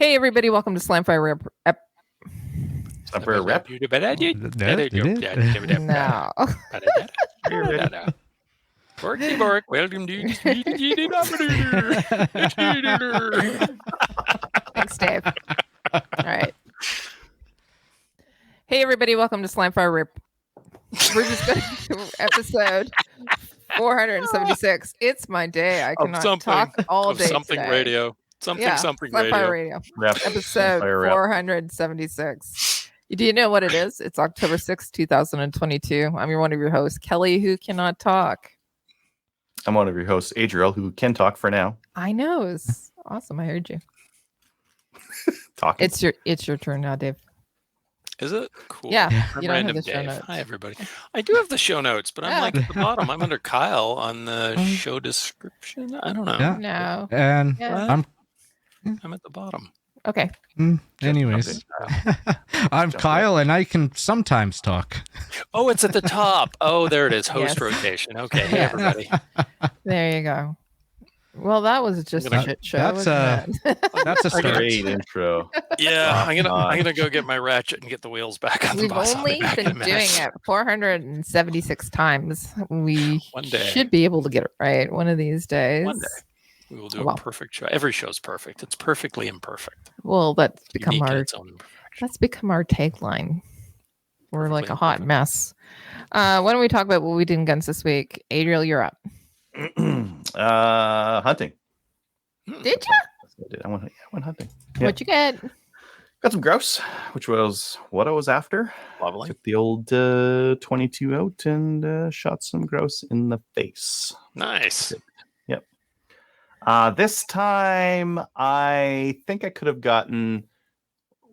Hey, everybody, welcome to Slamfire Rep. Slamfire Rep? No. Borky Bork, welcome to Thanks, Dave. All right. Hey, everybody, welcome to Slamfire Rip. We're just going to episode 476. It's my day. I cannot talk all day something today. radio. Something Slamfire Radio. Episode 476. Do you know what it is? It's October 6th, 2022. I'm one of your hosts, Kelly, who cannot talk. I'm one of your hosts, Adriel, who can talk for now. I know. It's awesome. I heard you. Talking. It's your turn now, Dave. Is it? Cool. Yeah. I'm You don't Random have the show Dave. notes. Hi, everybody. I do have the show notes, but I'm like at the bottom. I'm under Kyle on the show description. I don't know. Yeah. No. And Yeah. I'm at the bottom. Okay. Anyways, I'm Kyle, and I can sometimes talk. Oh, it's at the top. Oh, there it is. Host Yes. rotation. Okay, hey, Yes. everybody. There you go. Well, that was just a shit show. That's wasn't a start. Great intro. Yeah, I'm gonna go get my ratchet and get the wheels back on the We've bus. I'll be only back in been a doing minute. it 476 times. We One day. should be able to get it right one of these days. One day. We will do Well. a perfect show. Every show's perfect. It's perfectly imperfect. Well, that's become Unique in our its own imperfection. tagline. We're like a Perfectly hot mess. Why don't we talk about what we did in guns this week? Adriel, you're up. Hunting. Did you? I went hunting. Yeah. What'd you get? Got some grouse, which was what I was after. Lovely. Took the old 22 out and shot some grouse in the face. Nice. Yep. This time, I think I could have gotten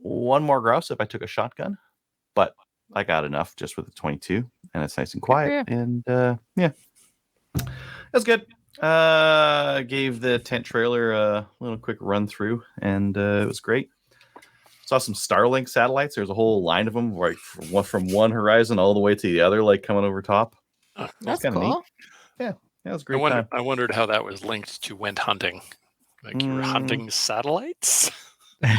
one more grouse if I took a shotgun, but I got enough just with the 22, and it's nice and quiet. And yeah, that's good. Gave the tent trailer a little quick run through, and it was great. Saw some Starlink satellites. There's a whole line of them, right from one horizon all the way to the other, like coming over top. That's kinda cool. Yeah, it was a great time. I wondered how that was linked to went hunting. Like you were hunting satellites?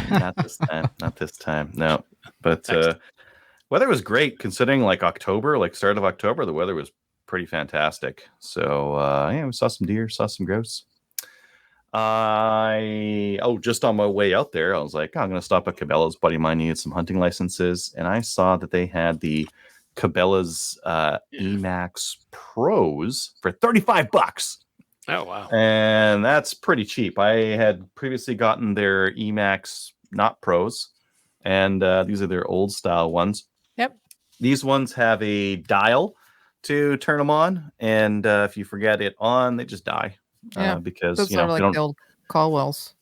Not this time. Not this time. No. But Next. weather was great considering like October, like start of October, the weather was pretty fantastic. So yeah, we saw some deer, saw some grouse. Just on my way out there, I was like, I'm gonna stop at Cabela's. Buddy of mine needed some hunting licenses, and I saw that they had the Cabela's Emax Pros for $35. Oh wow. And that's pretty cheap. I had previously gotten their Emax not Pros, and these are their old style ones. Yep. These ones have a dial to turn them on, and if you forget it on, they just die. Yeah. Because Those you know are they like the don't. old Caldwells.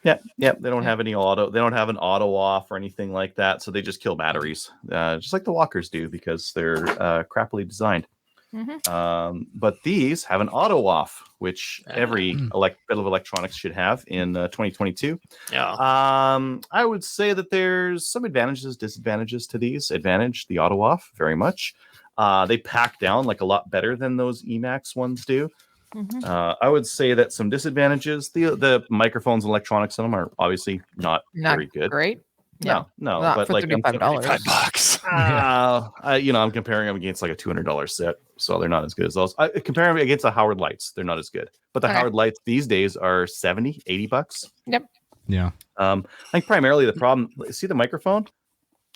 Yeah, they don't have any auto. They don't have an auto off or anything like that, so they just kill batteries, just like the walkers do because they're crappily designed. Mm-hmm. But these have an auto off, which every bit of electronics should have in 2022. Yeah. I would say that there's some advantages, disadvantages to these. Advantage, the auto off, very much. They pack down like a lot better than those Emax ones do. Mm-hmm. I would say that some disadvantages, the microphones and electronics on them are obviously not very good. Great. Yeah. No, Not but for like $35. $5. I'm comparing them against like a $200 set, so they're not as good as those. I compare them against the Howard Lights, they're not as good. But the Okay. Howard Lights these days are $70-$80. Yeah. I think primarily the problem. See the microphone?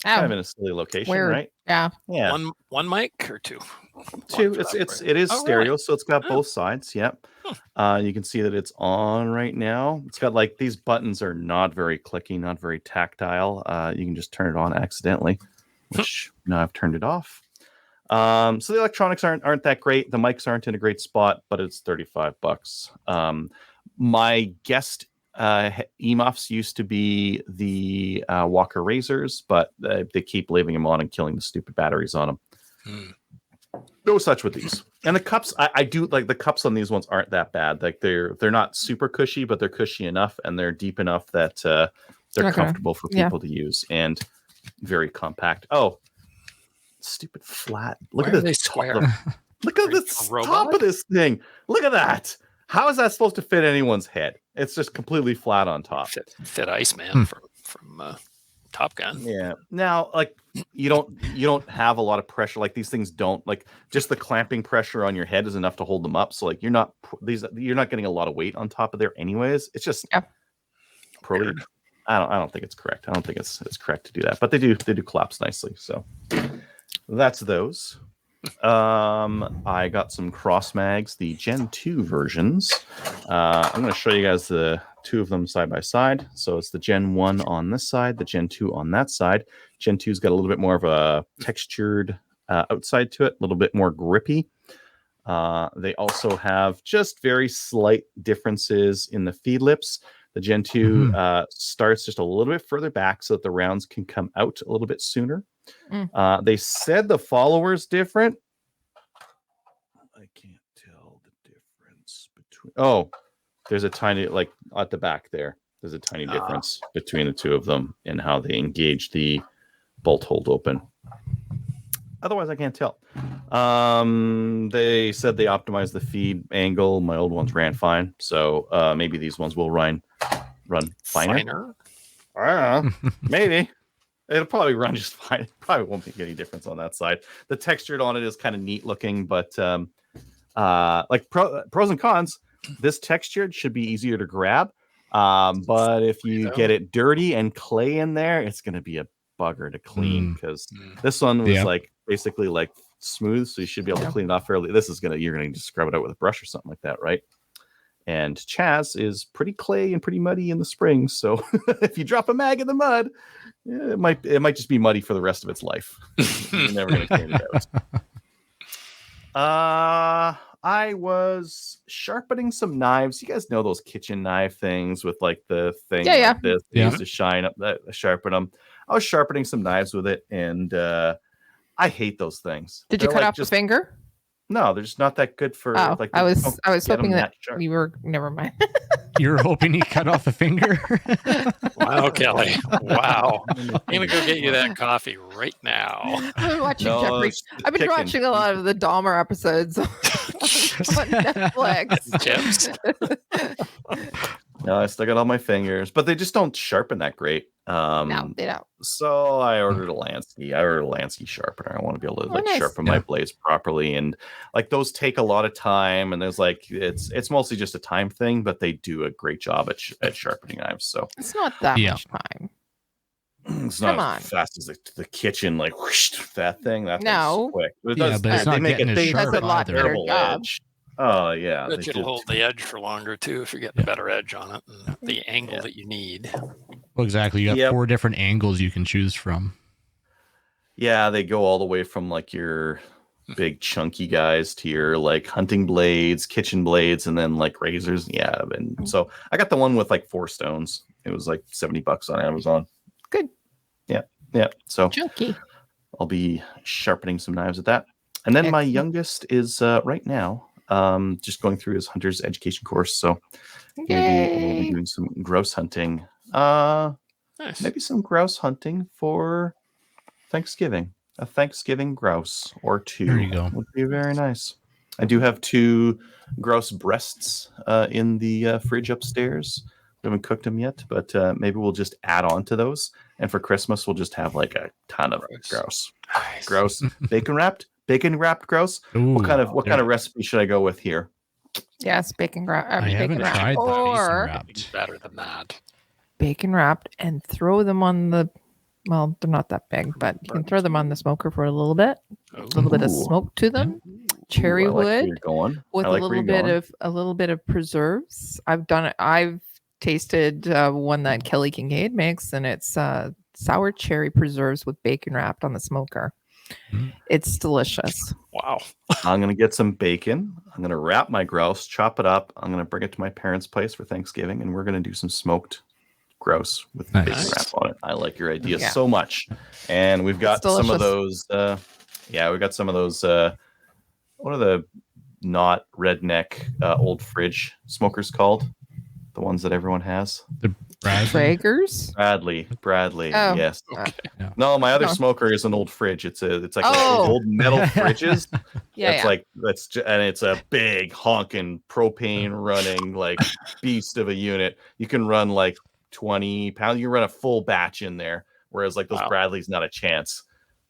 Kind of Oh, in a silly location, weird. right? Yeah. Yeah, One mic or two? two. One for It is Oh, stereo, really? so it's got Oh. both sides. Yep. You can see that it's on right now. It's got like these buttons are not very clicky, not very tactile. You can just turn it on accidentally, which now I've turned it off. So the electronics aren't that great. The mics aren't in a great spot, but it's $35. My guest EMOFs used to be the Walker Razors, but they keep leaving them on and killing the stupid batteries on them. No such with these. And the cups, I do like the cups on these ones aren't that bad. Like they're not super cushy, but they're cushy enough and they're deep enough that they're Okay. comfortable for people to use and very compact. Oh, stupid flat. Look Why at are they the top square? of- Look at Are you the a robot? top of this thing. Look at that. How is that supposed to fit anyone's head? It's just completely flat on top. Fit Iceman from Top Gun. Yeah. Now, like you don't have a lot of pressure. Like these things don't like just the clamping pressure on your head is enough to hold them up. So like you're not getting a lot of weight on top of there anyways. It's just probably I don't think it's correct. I don't think it's correct to do that. But they do collapse nicely. So that's those. I got some cross mags, the Gen 2 versions. I'm going to show you guys the two of them side by side. So it's the Gen 1 on this side, the Gen 2 on that side. Gen 2's got a little bit more of a textured outside to it, a little bit more grippy. They also have just very slight differences in the feed lips. The Gen 2 starts just a little bit further back so that the rounds can come out a little bit sooner. They said the follower's different. I can't tell the difference between. Oh, there's a tiny, like at the back there. There's a tiny difference between the two of them in how they engage the bolt hold open. Otherwise, I can't tell. They said they optimized the feed angle. My old ones ran fine, so maybe these ones will run finer. I don't know. Maybe. It'll probably run just fine. It probably won't make any difference on that side. The textured on it is kind of neat looking, but like pros and cons, this textured should be easier to grab. But if you get it dirty and clay in there, it's going to be a bugger to clean because this one was like basically like smooth, so you should be able to clean it off fairly. This is you're gonna just scrub it out with a brush or something like that, right? And Chaz is pretty clay and pretty muddy in the spring, so if you drop a mag in the mud, it might just be muddy for the rest of its life. You're never gonna clean it out. I was sharpening some knives. You guys know those kitchen knife things with like the thing like this used to shine up, sharpen them. I was sharpening some knives with it, and I hate those things. Did you cut off the finger? No, they're just not that good for. Like, I was hoping that you were. Never mind. You were hoping he cut off a finger. Wow, Kelly! Wow, I'm gonna go get you that coffee right now. I've been watching Jeffrey. I've been watching a lot of the Dahmer episodes on Netflix. Chips. No, I still got all my fingers, but they just don't sharpen that great. No, they don't. So I ordered a Lansky. I ordered a Lansky sharpener. I want to be able to sharpen my blades properly, and like those take a lot of time. And there's like it's mostly just a time thing, but they do a great job at sharpening knives. So it's not that much time. It's not as fast as the kitchen, like whoosh, that thing. That thing's quick. But it's not getting as sharp either. Terrible edge. Oh yeah, but it'll hold the edge for longer too if you're getting a better edge on it and the angle that you need. Well, exactly. You got 4 different angles you can choose from. Yeah, they go all the way from like your big chunky guys to your like hunting blades, kitchen blades, and then like razors. Yeah, and so I got the one with like 4 stones. It was like $70 on Amazon. Good. Yeah. So chunky. I'll be sharpening some knives at that. And then my youngest is right now just going through his hunter's education course. So maybe we'll be doing some grouse hunting. Nice. Maybe some grouse hunting for Thanksgiving. A Thanksgiving grouse or 2. There you go. Would be very nice. I do have 2 grouse breasts in the fridge upstairs. We haven't cooked them yet, but maybe we'll just add on to those. And for Christmas, we'll just have like a ton of grouse. Nice. Grouse bacon wrapped grouse. Ooh, what kind of recipe should I go with here? Yes, bacon wrapped. I haven't tried or It's better than that. Bacon wrapped and throw them on the. Well, they're not that big, but you can throw them on the smoker for a little bit. A little bit of smoke to them. Cherry wood with a little bit of preserves. I've done it. I've tasted one that Kelly Kincaid makes, and it's sour cherry preserves with bacon wrapped on the smoker. It's delicious. Wow. I'm going to get some bacon. I'm going to wrap my grouse, chop it up. I'm going to bring it to my parents' place for Thanksgiving, and we're going to do some smoked grouse with bacon wrap on it. I like your idea so much. And we've got some of those. We've got some of those. What are the not redneck old fridge smokers called? The ones that everyone has. Traegers? Bradley. Oh. Yes. Okay. No, my other No. smoker is an old fridge. It's like those old metal fridges. And it's a big honking propane running like beast of a unit. You can run like 20 pounds. You run a full batch in there, whereas like those Bradleys, not a chance.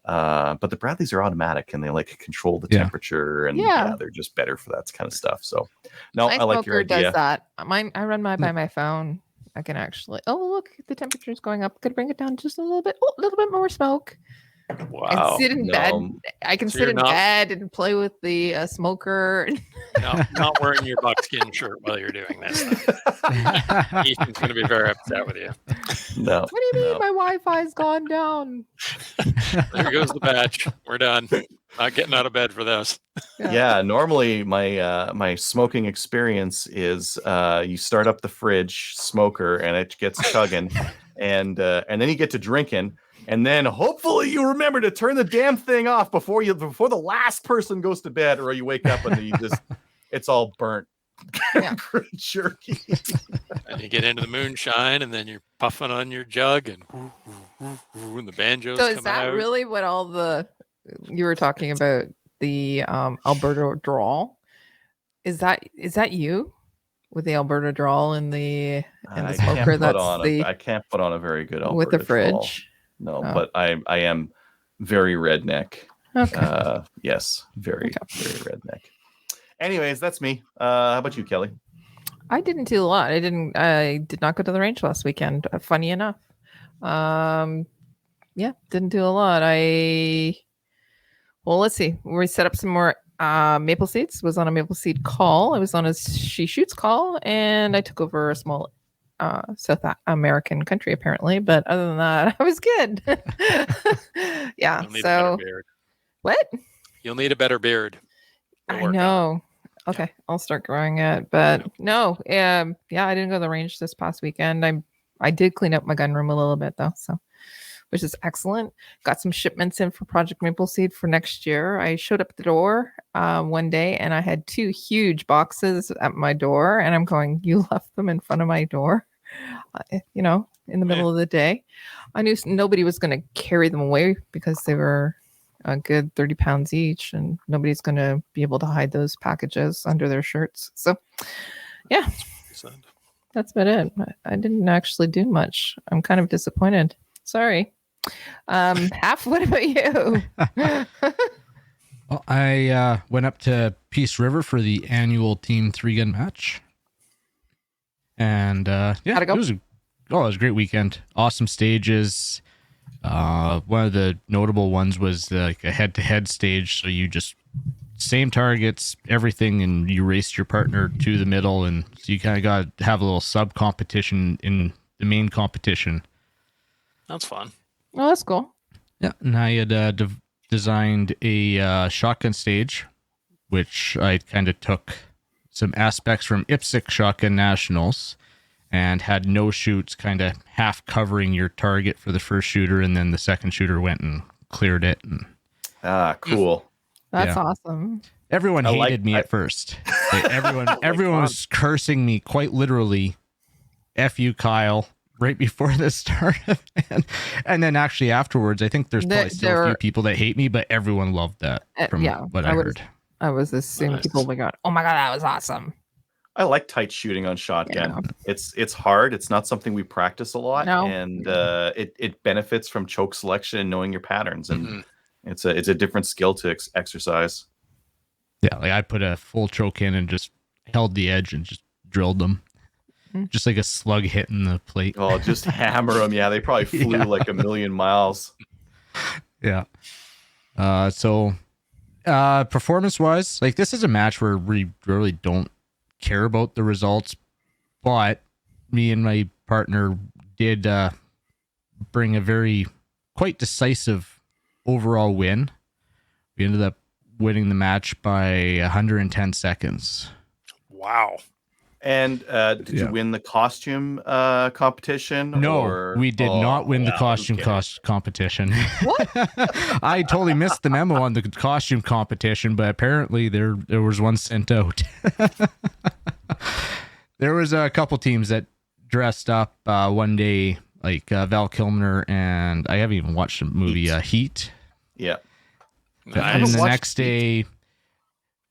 But the Bradleys are automatic and they like control the temperature and they're just better for that kind of stuff. So no, I like your idea. Does that. Mine, I run mine by my phone. I can actually. Oh, look, the temperature's going up. Could bring it down just a little bit. Oh, a little bit more smoke. Wow. And sit in bed. I can sit in bed and play with the smoker. Not wearing your buckskin shirt while you're doing this. Ethan's going to be very upset with you. No. What do you mean my Wi-Fi's gone down? There goes the batch. We're done. Not getting out of bed for this. Yeah, normally my smoking experience is you start up the fridge smoker and it gets chugging, and then you get to drinking, and then hopefully you remember to turn the damn thing off before the last person goes to bed, or you wake up and it's all burnt. Jerky. And you get into the moonshine, and then you're puffing on your jug, and the banjo's coming out. So is that really what all the you were talking about, the Alberta drawl? Is that you with the Alberta drawl and the smoker? I can't put on a very good Alberta with the fridge. Drawl. No, but I am very redneck. Okay. Yes, very redneck. Anyways, that's me. How about you, Kelly? I didn't do a lot. I did not go to the range last weekend. Funny enough. Didn't do a lot. Let's see. We set up some more maple seeds. Was on a maple seed call. I was on a she shoots call, and I took over a small South American country apparently. But other than that, I was good. Yeah. So what? You'll need a better beard. I know. Okay, I'll start growing it. But no, I didn't go to the range this past weekend. I did clean up my gun room a little bit though, so which is excellent. Got some shipments in for Project Maple Seed for next year. I showed up at the door one day and I had 2 huge boxes at my door, and I'm going, you left them in front of my door, in the middle of the day. I knew nobody was going to carry them away because they were a good 30 pounds each, and nobody's going to be able to hide those packages under their shirts. So yeah, that's about it. I didn't actually do much. I'm kind of disappointed. Sorry. Half, what about you? Well, I went up to Peace River for the annual Team 3-gun match. And how'd it go? It was a great weekend. Awesome stages. One of the notable ones was like a head-to-head stage. So you just same targets, everything, and you raced your partner to the middle. And so you kind of got to have a little sub-competition in the main competition. That's fun. Oh, that's cool. Yeah, and I had designed a shotgun stage, which I kind of took some aspects from IPSC Shotgun Nationals and had no shoots kind of half covering your target for the first shooter, and then the second shooter went and cleared it. And cool. That's awesome. Everyone hated me at first. Like, everyone was cursing me quite literally. F you, Kyle. Right before the start, and then actually afterwards, I think there's probably still a few people that hate me, but everyone loved that. From what I heard, I was assuming people were going, "Oh my god, that was awesome." I like tight shooting on shotgun. Yeah. It's hard. It's not something we practice a lot, and it benefits from choke selection and knowing your patterns, and it's a different skill to exercise. Yeah, like I put a full choke in and just held the edge and just drilled them. Just like a slug hitting the plate. Oh, just hammer them. Yeah, they probably flew like a million miles. Yeah. So performance-wise, like this is a match where we really don't care about the results, but me and my partner did bring a quite decisive overall win. We ended up winning the match by 110 seconds. Wow. And did you win the costume competition? No, we did not win the costume competition. What? I totally missed the memo on the costume competition, but apparently there was one sent out. There was a couple teams that dressed up one day like Val Kilmer, and I haven't even watched the movie Heat. Yeah. And the next day,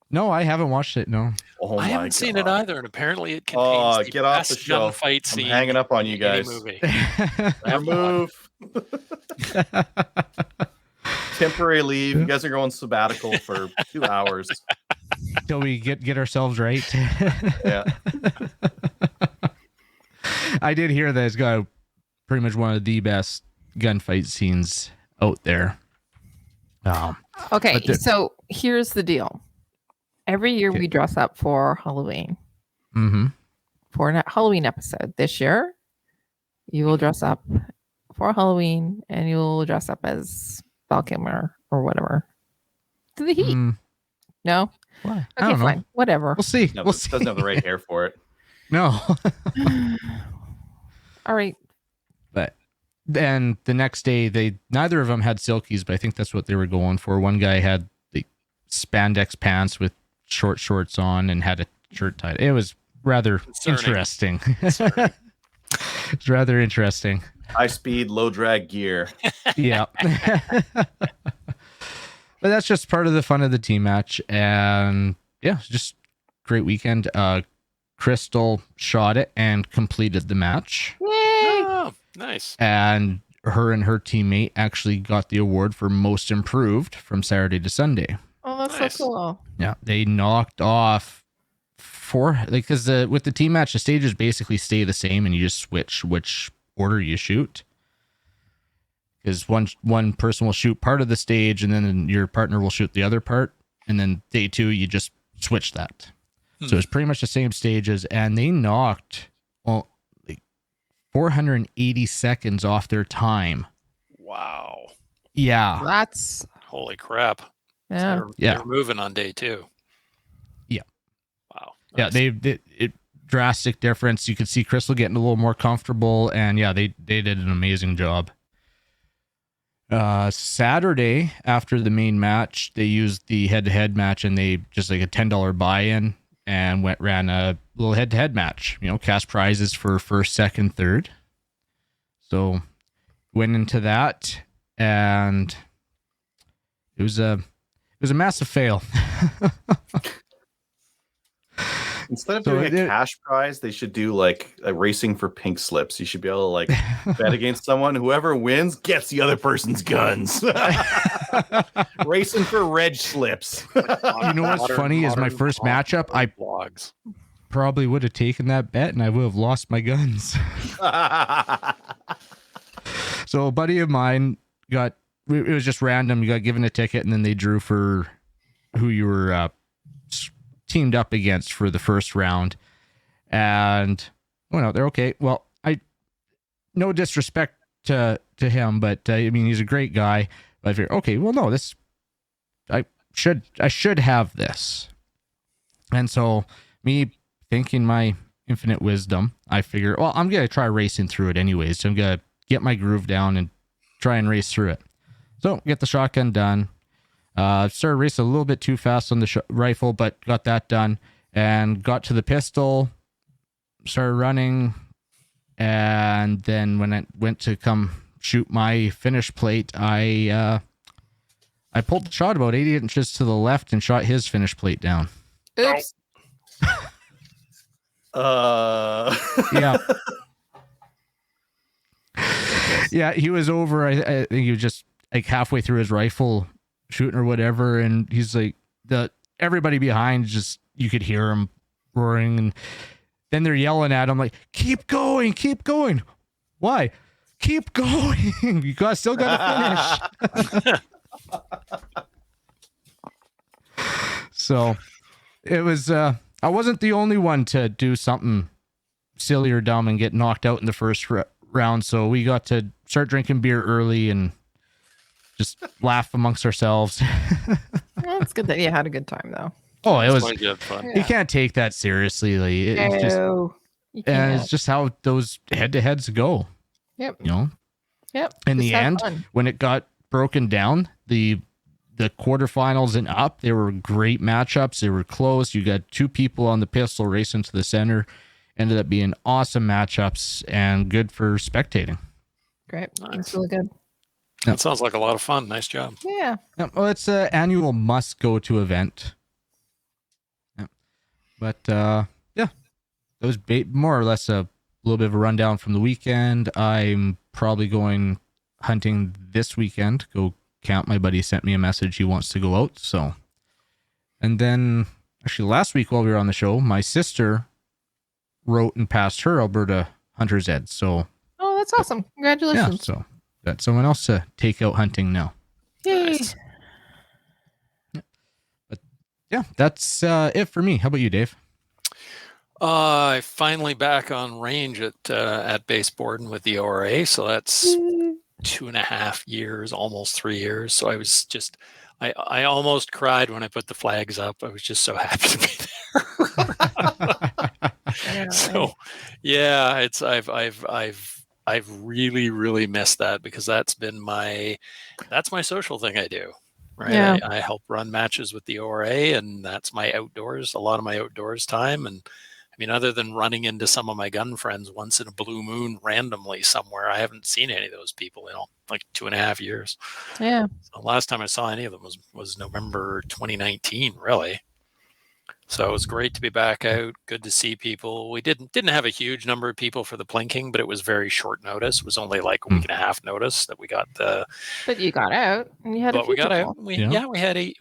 no, I haven't watched it. No, I haven't seen it either, and apparently it contains the get off best the show. gunfight scene. I'm hanging up on you guys. Movie. Move. Temporary leave. You guys are going sabbatical for 2 hours till we get ourselves right. Yeah. I did hear that it's got pretty much one of the best gunfight scenes out there. Okay, so here's the deal. Every year we dress up for Halloween. Mm-hmm. For a Halloween episode. This year, you will dress up for Halloween, and you'll dress up as Val Kilmer or whatever. To the Heat. No? Why? Okay, fine. Know. Whatever. We'll see. No, we'll see. Doesn't have the right hair for it. No. All right. But then the next day, neither of them had silkies, but I think that's what they were going for. One guy had the spandex pants with short shorts on and had a shirt tied. It was rather interesting. It's rather interesting. High speed, low drag gear. Yeah. But that's just part of the fun of the team match. And yeah, just great weekend. Crystal shot it and completed the match. Yay! Oh, nice. And her teammate actually got the award for most improved from Saturday to Sunday. Oh, that's so cool. Yeah, they knocked off because with the team match, the stages basically stay the same, and you just switch which order you shoot. Because one person will shoot part of the stage, and then your partner will shoot the other part, and then day 2 you just switch that. So it's pretty much the same stages, and they knocked 480 seconds off their time. Wow. Yeah. That's holy crap. Yeah. So they're moving on day 2. Yeah. Wow. Nice. Yeah, it drastic difference. You could see Crystal getting a little more comfortable, and yeah, they did an amazing job. Saturday after the main match, they used the head-to-head match, and they just like a $10 buy-in and ran a little head-to-head match. Cash prizes for first, second, third. So went into that, and it was a massive fail. Instead of doing a cash prize, they should do like a racing for pink slips. You should be able to like bet against someone. Whoever wins gets the other person's guns. Racing for red slips. You know what's funny is my first matchup, I probably would have taken that bet and I would have lost my guns. So a buddy of mine it was just random. You got given a ticket and then they drew for who you were teamed up against for the first round, and went out there. Okay, well, no disrespect to him, but I mean, he's a great guy. But I figured, okay, well, no, I should have this. And so me thinking my infinite wisdom, I figure, well, I'm gonna try racing through it anyways. So I'm gonna get my groove down and try and race through it. So get the shotgun done. Started racing a little bit too fast on the rifle, but got that done and got to the pistol, started running. And then when I went to come shoot my finish plate, I pulled the shot about 80 inches to the left and shot his finish plate down. Oops. Yeah. Yeah, he was over. I think he was just like halfway through his rifle shooting or whatever, and he's like, everybody behind, just you could hear him roaring, and then they're yelling at him like, keep going. Why? Keep going. You still gotta finish. So it was I wasn't the only one to do something silly or dumb and get knocked out in the first round, so we got to start drinking beer early and just laugh amongst ourselves. Well, it's good that you had a good time, though. Oh, it was fun. You can't take that seriously. Like, it's just how those head-to-heads go. Yep. Yep. In the end, when it got broken down, the quarterfinals and up, they were great matchups. They were close. You got two people on the pistol racing to the center, ended up being awesome matchups and good for spectating. Great. Nice. That's really good. That sounds like a lot of fun. Nice job. Yeah. Well, it's an annual must-go-to event. But yeah, that was more or less a little bit of a rundown from the weekend. I'm probably going hunting this weekend. Go camp. My buddy sent me a message. He wants to go out. So, and then actually last week while we were on the show, my sister wrote and passed her Alberta Hunter's Ed. So, oh, that's awesome! Congratulations. Yeah, so got someone else to take out hunting now. Yay! Nice. But yeah, that's it for me. How about you, Dave? I finally back on range at baseboarding with the ORA, so that's 2.5 years, almost 3 years. So I was just, I almost cried when I put the flags up. I was just so happy to be there. So yeah, it's I've really missed that, because that's my social thing I do. Right. Yeah. I help run matches with the ORA, and that's my outdoors, a lot of my outdoors time. And I mean, other than running into some of my gun friends once in a blue moon randomly somewhere, I haven't seen any of those people in like 2.5 years. Yeah. So the last time I saw any of them was November 2019, really. So it was great to be back out. Good to see people. We didn't have a huge number of people for the plinking, but it was very short notice. It was only like a week and a half notice that we got the. But you got out, and you had a few we got people. out.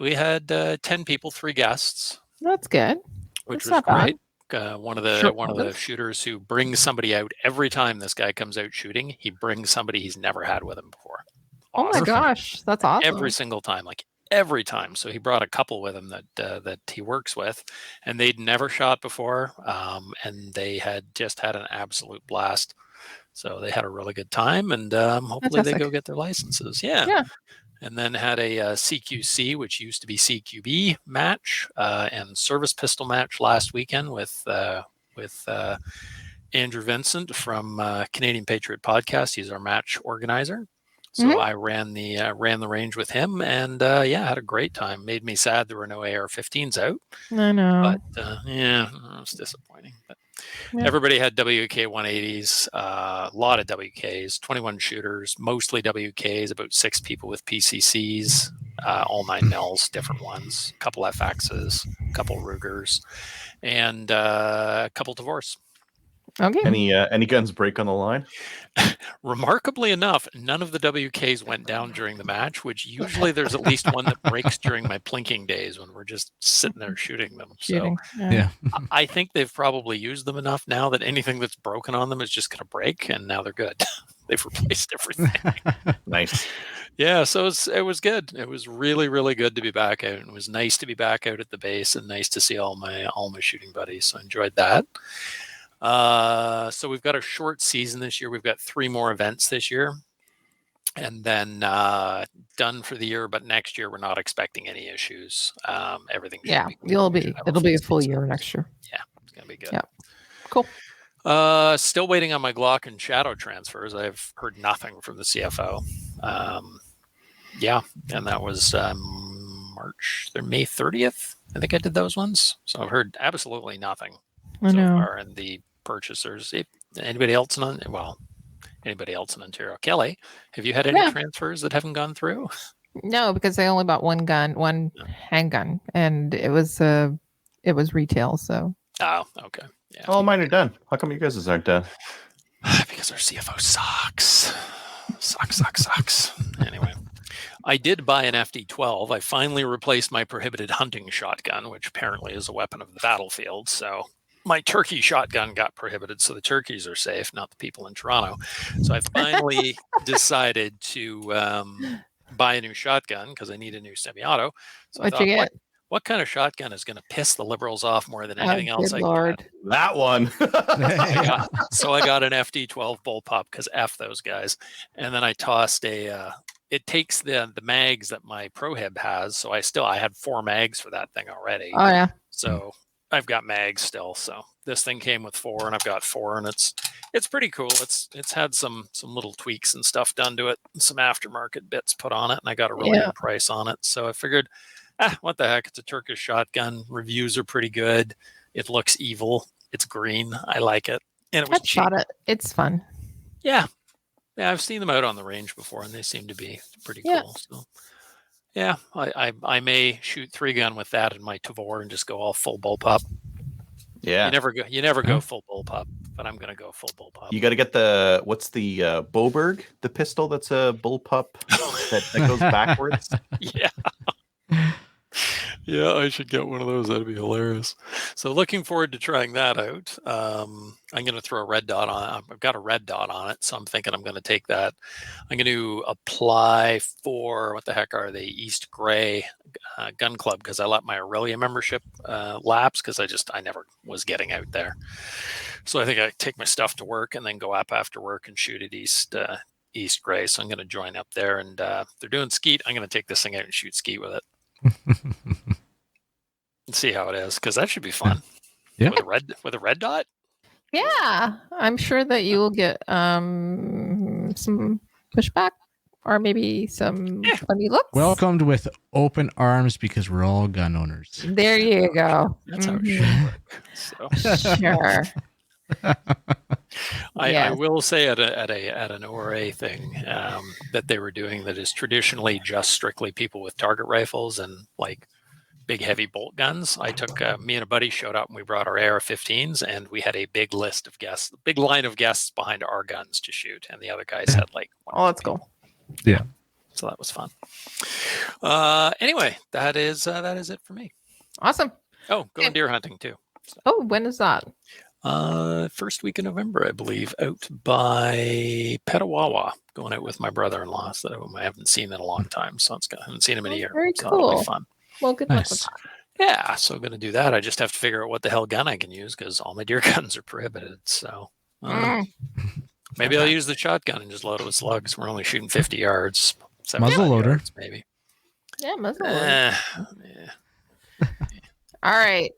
We had 10 people, 3 guests. That's good. Which That's was not great. One of the shooters who brings somebody out every time this guy comes out shooting. He brings somebody he's never had with him before. Awesome. Oh my gosh, that's awesome! Every single time, like every time. So he brought a couple with him that he works with, and they'd never shot before, and they had just had an absolute blast. So they had a really good time, and hopefully they go get their licenses. Yeah. And then had a CQC, which used to be CQB match, and service pistol match last weekend with Andrew Vincent from Canadian Patriot Podcast. He's our match organizer. So I ran the range with him, and had a great time. Made me sad there were no AR-15s out. I know. But it was disappointing. But everybody had WK 180s, a lot of WKs, 21 shooters, mostly WKs, about 6 people with PCCs, all 9 mils, different ones, a couple FXs, a couple Rugers, and a couple Divorce. Okay. Any guns break on the line? Remarkably enough, none of the WKs went down during the match, which usually there's at least one that breaks during my plinking days when we're just sitting there shooting them. So I think they've probably used them enough now that anything that's broken on them is just going to break, and now they're good. They've replaced everything. Nice. Yeah, so it was good. It was really, really good to be back out. It was nice to be back out at the base, and nice to see all my shooting buddies. So I enjoyed that. So we've got a short season this year. We've got 3 more events this year, and then done for the year. But next year we're not expecting any issues. Everything should be good. It'll be a full year next year. Yeah, it's gonna be good. Yeah, cool. Still waiting on my Glock and Shadow transfers. I've heard nothing from the CFO. And that was May 30th. I think I did those ones. So I've heard absolutely nothing so far. And the purchasers, anybody else in Ontario? Kelly, have you had any transfers that haven't gone through? No, because they only bought one handgun, and it was retail. So. Oh, okay. Yeah. All mine are done. How come you guys aren't done? Because our CFO sucks. Sucks. Anyway, I did buy an FD12. I finally replaced my prohibited hunting shotgun, which apparently is a weapon of the battlefield. So my turkey shotgun got prohibited, so the turkeys are safe, not the people in Toronto. So I finally decided to buy a new shotgun because I need a new semi-auto. So What'd you get? What kind of shotgun is going to piss the Liberals off more than anything else? Good Lord. That one. So I got an FD12 bullpup because F those guys. And then I tossed it takes the mags that my ProHib has. So I had 4 mags for that thing already. Oh, yeah. So I've got mags still. So this thing came with 4 and I've got 4, and it's pretty cool. It's had some little tweaks and stuff done to it, and some aftermarket bits put on it, and I got a really good price on it. So I figured, what the heck? It's a Turkish shotgun. Reviews are pretty good. It looks evil. It's green. I like it, and it was I've cheap. shot it. It's fun. Yeah, I've seen them out on the range before, and they seem to be pretty cool. So, yeah, I may shoot 3-gun with that in my Tavor and just go all full bullpup. Yeah, you never go full bullpup, but I'm gonna go full bullpup. You got to get what's the Boberg, the pistol that's a bullpup that goes backwards. Yeah. Yeah, I should get one of those. That'd be hilarious. So looking forward to trying that out. I'm going to throw a red dot on it. I've got a red dot on it, so I'm thinking I'm going to take that. I'm going to apply for, what the heck are they, East Gray Gun Club, because I let my Aurelia membership lapse because I never was getting out there. So I think I take my stuff to work and then go up after work and shoot at East Gray. So I'm going to join up there, and if they're doing skeet, I'm going to take this thing out and shoot skeet with it. And see how it is, because that should be fun. Yeah. With a red dot. Yeah, I'm sure that you will get some pushback or maybe some funny looks. Welcomed with open arms because we're all gun owners. There you go. That's how it should work. So. Sure. I will say at an ORA thing that they were doing that is traditionally just strictly people with target rifles and like big heavy bolt guns. I took me and a buddy showed up and we brought our AR-15s and we had a big list of guests, big line of guests behind our guns to shoot, and the other guys had like. Oh, that's cool. Yeah. So that was fun. Anyway, that is it for me. Awesome. Oh, going deer hunting too. So. Oh, when is that? First week in November, I believe, out by Petawawa, going out with my brother-in-law, whom I haven't seen in a long time. So I haven't seen him in a year. Very so cool. It'll be fun. Well, good luck with that. Yeah, so I'm going to do that. I just have to figure out what the hell gun I can use because all my deer guns are prohibited. So maybe I'll use the shotgun and just load it with slugs. We're only shooting 50 yards. Muzzleloader. Yards, maybe. Yeah, muzzleloader. Yeah. All right.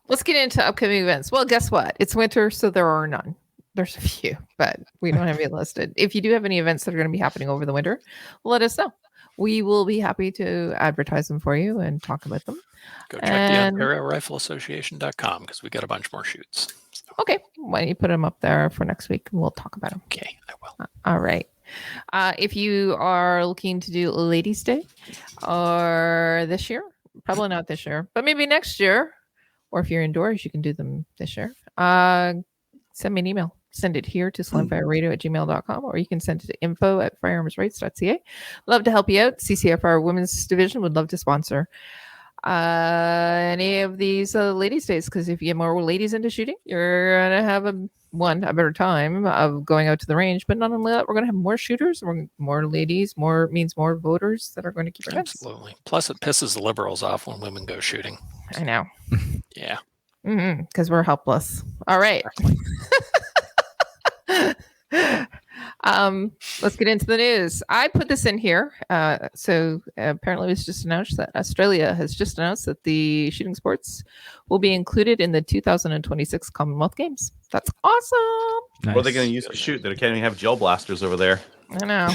Let's get into upcoming events. Well, guess what? It's winter, so there are none. There's a few, but we don't have any listed. If you do have any events that are going to be happening over the winter, let us know. We will be happy to advertise them for you and talk about them. Go check the OntarioRifleAssociation.com because we got a bunch more shoots. So. Okay. Why don't you put them up there for next week and we'll talk about them. Okay, I will. All right. If you are looking to do Ladies' Day or this year, probably not this year, but maybe next year, or if you're indoors, you can do them this year. Send me an email. Send it here to slimfireradio@gmail.com, or you can send it to info@firearmsrights.ca. Love to help you out. CCFR Women's Division would love to sponsor any of these ladies' days, because if you get more ladies into shooting, you're going to have a better time of going out to the range. But not only that, we're going to have more shooters, more ladies, means more voters that are going to keep our guns. Absolutely. Plus, it pisses the liberals off when women go shooting. I know. Yeah. Because we're helpless. All right. Let's get into the news. I put this in here. So apparently it was just announced that Australia has just announced that the shooting sports will be included in the 2026 Commonwealth Games. That's awesome. Nice. What are they going to use to shoot? They can't even have gel blasters over there. I know.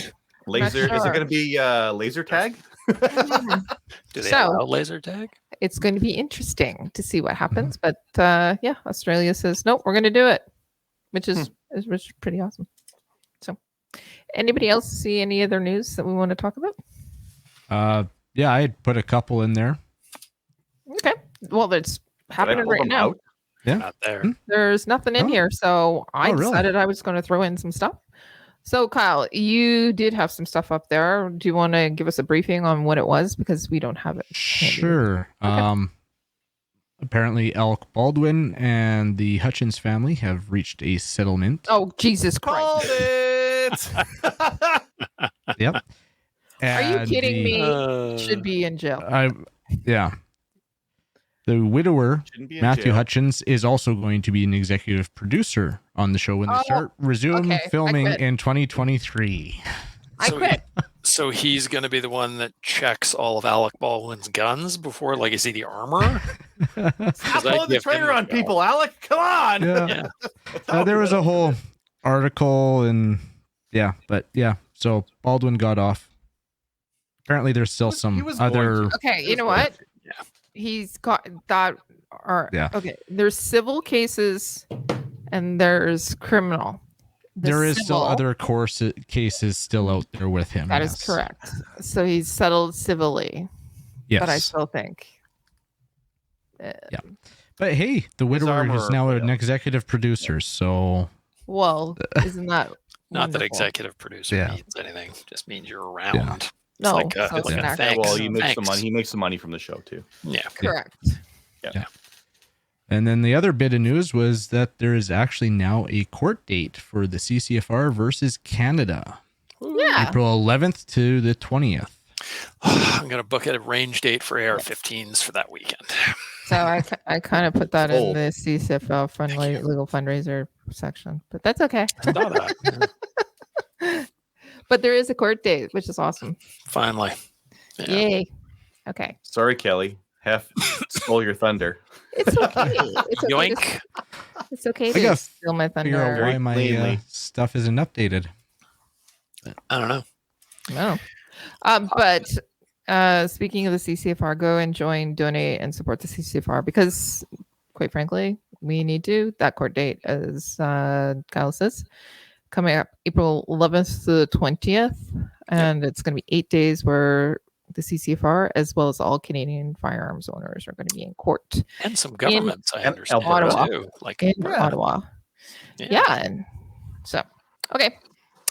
Laser. Sure. Is it going to be laser tag? Do they allow laser tag? It's going to be interesting to see what happens. But yeah, Australia says, nope, we're going to do it, which is pretty awesome. So anybody else see any other news that we want to talk about? Yeah, I had put a couple in there. Okay. Well, it's happening right now. Yeah. Not there. There's nothing in here. So I decided I was going to throw in some stuff. So Kyle, you did have some stuff up there. Do you want to give us a briefing on what it was? Because we don't have it. Sure. Okay. Apparently Alec Baldwin and the Hutchins family have reached a settlement. Oh, Jesus Christ. Called it! Yep. Are you kidding me? Should be in jail. Yeah. The widower, Matthew Hutchins, is also going to be an executive producer on the show when they resume filming in 2023. I quit. So he's going to be the one that checks all of Alec Baldwin's guns before, like, is he the armorer? Stop pulling the trigger on people, Alec. Come on. Yeah. There was a whole article and so Baldwin got off. Apparently there's still some other. Okay, you know what? Yeah. He's got that. are okay. There's civil cases and there's criminal. There is still other cases still out there with him. That is correct. So he's settled civilly. Yes. But I still think. Yeah. But hey, the Widower is now an executive producer. So. Well, isn't that not that executive producer means anything? Just means you're around. Yeah. No, like well, he makes some money. He makes some money from the show too. Yeah, correct. Yeah. And then the other bit of news was that there is actually now a court date for the CCFR versus Canada. Yeah. April 11th to the 20th. I'm going to book a range date for AR-15s for that weekend. So I kind of put that in the CCFL friendly legal fundraiser section, but that's okay. But there is a court date, which is awesome. Finally. Yeah. Yay. Okay. Sorry, Kelly. Half stole your thunder. It's okay. It's okay. Yoink. It's okay to steal my thunder. Figure out why my stuff isn't updated. I don't know. No. But speaking of the CCFR, go and join, donate, and support the CCFR because, quite frankly, we need to. That court date, as Kyle says, coming up April 11th to the 20th, and it's going to be 8 days where the CCFR, as well as all Canadian firearms owners, are going to be in court. And some governments, I understand, Ottawa, too. Like in Ottawa. Yeah. And so, okay.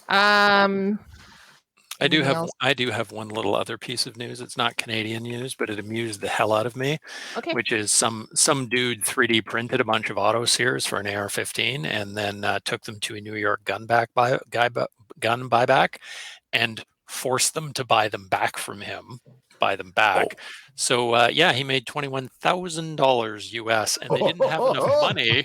I do have one little other piece of news. It's not Canadian news, but it amused the hell out of me. Okay. Which is some dude 3D printed a bunch of auto sears for an AR-15 and then took them to a New York gun buyback and forced them to buy them back from him. Buy them back. So he made $21,000 US, and they didn't have enough money,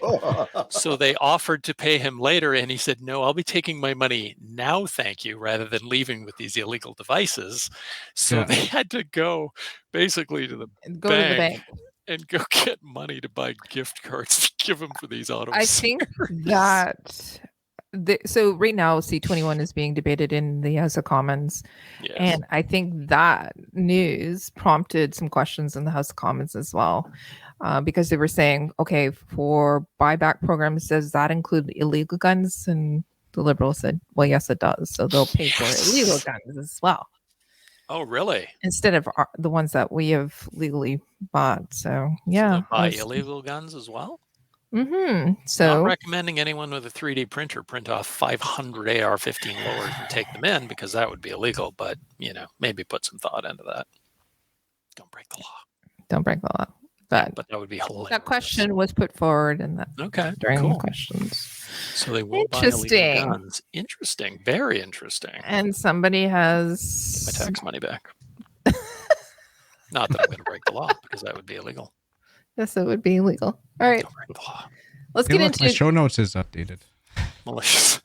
so they offered to pay him later, and he said, "No, I'll be taking my money now, thank you," rather than leaving with these illegal devices. So they had to go basically to the bank and go get money to buy gift cards to give him for these autos. I think that. So right now, C-21 is being debated in the House of Commons, and I think that news prompted some questions in the House of Commons as well, because they were saying, okay, for buyback programs, does that include illegal guns? And the Liberals said, well, yes, it does. So they'll pay for illegal guns as well. Oh, really? Instead of the ones that we have legally bought. So, yeah. So they'll buy illegal guns as well? Mm-hmm. So not recommending anyone with a 3D printer print off 500 AR-15 lowers and take them in because that would be illegal. But maybe put some thought into that. Don't break the law. Don't break the law. But that would be hilarious. That question was put forward in that during the questions. So they will buy illegal guns. Interesting. Very interesting. And somebody has my tax money back. Not that I'm going to break the law because that would be illegal. Yes, it would be illegal. All right. Let's get into my show notes is updated. Malicious.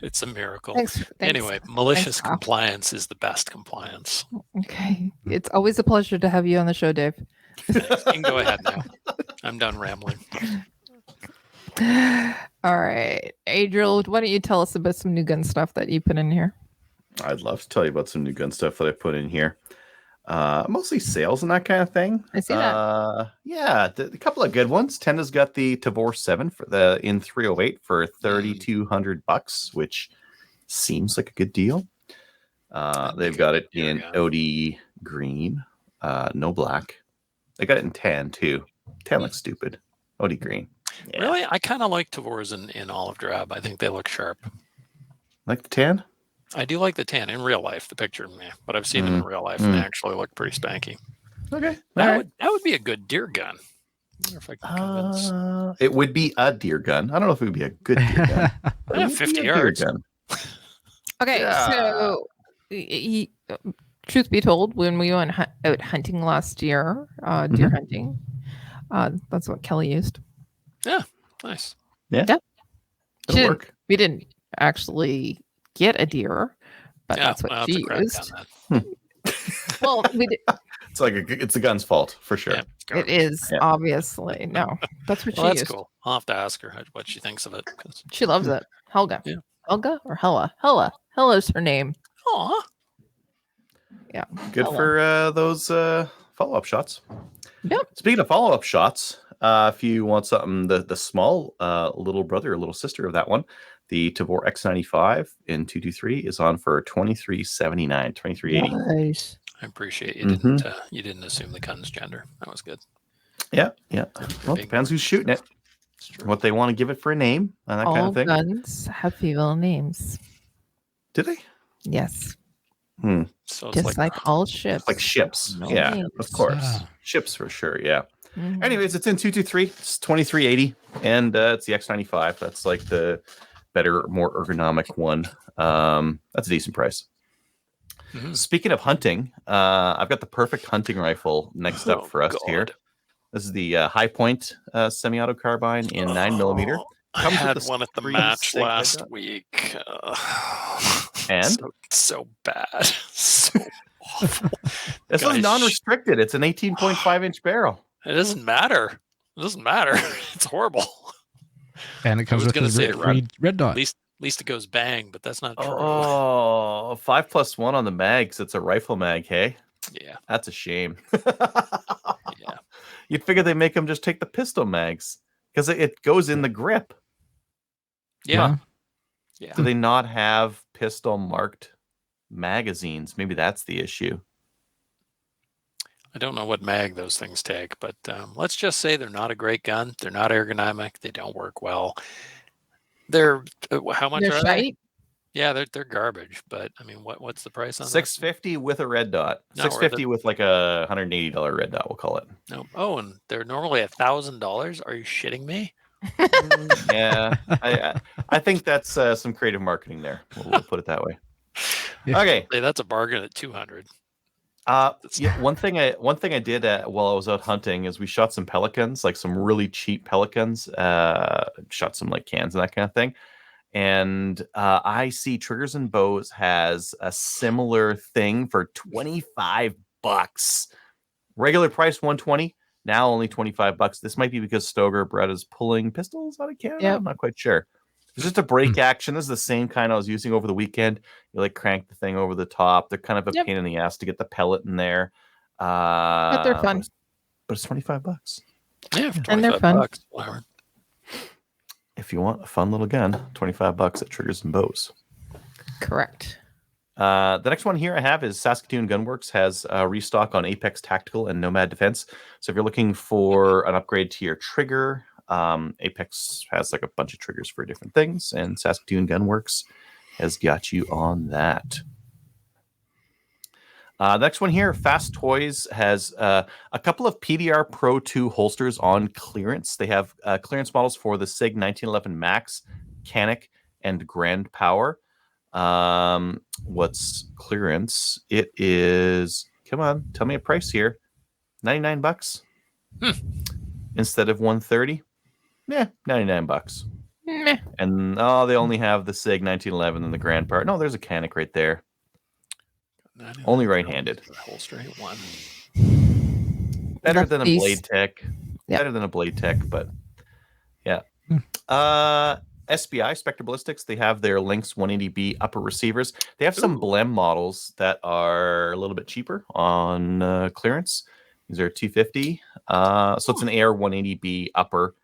It's a miracle. Thanks. Anyway, malicious compliance is the best compliance. Okay. It's always a pleasure to have you on the show, Dave. You can go ahead now. I'm done rambling. All right. Adriel, why don't you tell us about some new gun stuff that you put in here? I'd love to tell you about some new gun stuff that I put in here. Mostly sales and that kind of thing. I see that. A couple of good ones. Tenda's got the Tavor 7 for in 308 for $3,200, which seems like a good deal. They've got it in OD green, no black. They got it in tan too. Tan looks stupid. OD green. Yeah. Really, I kind of like Tavors in olive drab. I think they look sharp. Like the tan? I do like the tan in real life, the picture, but I've seen them in real life and they actually look pretty spanky. Okay. That would be a good deer gun. I wonder if I can convince. It would be a deer gun. I don't know if it would be a good deer gun. 50 yards. Okay, so truth be told, when we went out hunting last year, deer hunting, that's what Kelly used. Yeah, nice. Yeah. It'll work. We didn't actually get a deer, but that's what she used. Well, we did. It's the gun's fault for sure. Yeah, it is obviously that's what she used. That's cool. I'll have to ask her what she thinks of it. She loves it. Helga. Yeah. Helga or Hella? Hella's her name. Aw. Yeah. Good for those follow-up shots. Yep. Speaking of follow-up shots, if you want something, the small little brother or little sister of that one, the Tavor X95 in 223 is on for $23.79, $23.80. Nice. I appreciate you didn't assume the gun's gender. That was good. Yeah. Well, it depends who's shooting it, what they want to give it for a name, and that kind of thing. All guns have female names. Do they? Yes. So it's just like all ships. Like ships. No yeah, names. of course. Ships for sure, yeah. Mhm. Anyways, it's in 223. It's $23.80, and it's the X95. That's like the better, more ergonomic one. That's a decent price. Mm-hmm. Speaking of hunting, I've got the perfect hunting rifle next up for us here. This is the High Point semi-auto carbine in 9mm. I had one at the match last week. And? So bad. So awful. This is non-restricted. It's an 18.5-inch barrel. It doesn't matter. It's horrible. And it comes with a red dot. At least it goes bang, but that's not true. Oh, 5+1 on the mags. It's a rifle mag, hey? Yeah. That's a shame. Yeah. You'd figure they make them just take the pistol mags because it goes in the grip. Yeah. Yeah. Do they not have pistol marked magazines? Maybe that's the issue. I don't know what mag those things take, but let's just say they're not a great gun. They're not ergonomic. They don't work well. They're how much are they? Yeah, they're garbage. But I mean, what's the price on $650 with a red dot? $650 with like a $180 red dot. We'll call it. No. Oh, and they're normally $1,000. Are you shitting me? Yeah, I think that's some creative marketing there. We'll put it that way. Yeah. Okay, that's a bargain at $200. Yeah, one thing I did while I was out hunting is we shot some pelicans, like some really cheap pelicans. Shot some like cans and that kind of thing. And I see Triggers and Bows has a similar thing for $25. Regular price $120. Now only $25. This might be because Stoger Brett is pulling pistols out of Canada. Yep. I'm not quite sure. It's just a break action. This is the same kind I was using over the weekend. You like crank the thing over the top. They're kind of a pain in the ass to get the pellet in there. But they're fun. But it's $25. Yeah, and they're fun. If you want a fun little gun, $25 at Triggers and Bows. Correct. The next one here I have is Saskatoon Gunworks has restock on Apex Tactical and Nomad Defense. So if you're looking for an upgrade to your trigger, Apex has like a bunch of triggers for different things, and Saskatoon Gunworks has got you on that. The next one here, Fast Toys has a couple of PDR Pro 2 holsters on clearance. They have clearance models for the SIG 1911 Max, Canic, and Grand Power. What's clearance? It is, come on, tell me a price here. $99 instead of $130. Yeah, $99. Meh. And they only have the SIG 1911 and the Grand Power. No, there's a Canic right there. Only right-handed. Holster one. Better than a Blade Tech. Yep. Better than a Blade Tech, but yeah. SBI, Spectre Ballistics, they have their Lynx 180B upper receivers. They have some Blem models that are a little bit cheaper on clearance. These are $250. So it's an AR 180B upper.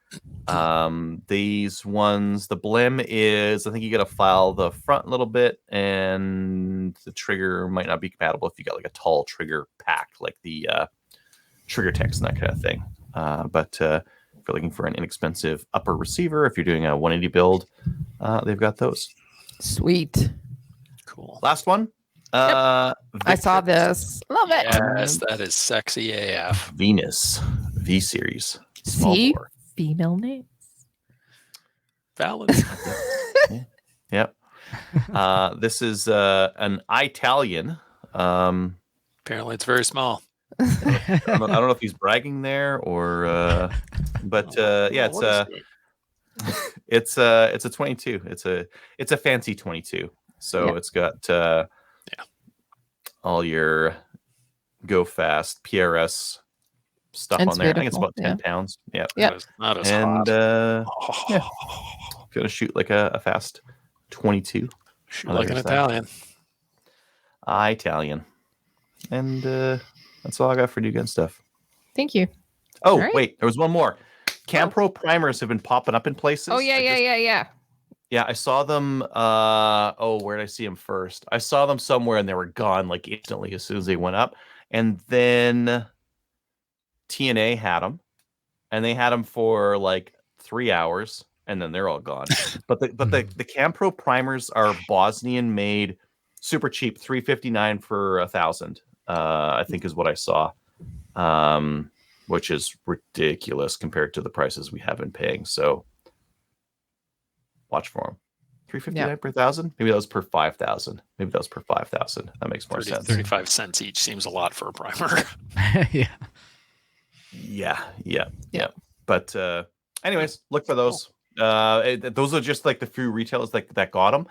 These ones, the Blem is, I think you got to file the front a little bit, and the trigger might not be compatible if you got like a tall trigger pack, like the Trigger Tex and that kind of thing. But if you're looking for an inexpensive upper receiver, if you're doing a 180 build, they've got those. Sweet. Cool. Last one. Yep. I saw this. Love it. Yes, that is sexy AF. Venus V-Series. See? Female names. Valid. Yep. This is an Italian. Apparently it's very small. I don't know if he's bragging there or but yeah, it's a 22. It's a fancy 22. So it's got all your go fast PRS stuff on there. Beautiful. I think it's about 10 pounds. Yeah. Not as hot. Gonna shoot like a fast 22. Shoot like an Italian. Italian. And that's all I got for new gun stuff. Thank you. Oh, right. wait, there was one more. Campro primers have been popping up in places. Oh, yeah. Yeah, I saw them. Where did I see them first? I saw them somewhere and they were gone like instantly as soon as they went up. And then TNA had them, and they had them for like 3 hours, and then they're all gone. But the Campro primers are Bosnian made, super cheap, $359 for 1,000. I think is what I saw, which is ridiculous compared to the prices we have been paying. So watch for them. $359 per 1,000. Maybe that was per 5,000. Maybe that was per 5,000. That makes more sense. 35 cents each seems a lot for a primer. Yeah. But anyways, look for those. Those are just like the few retailers that got them.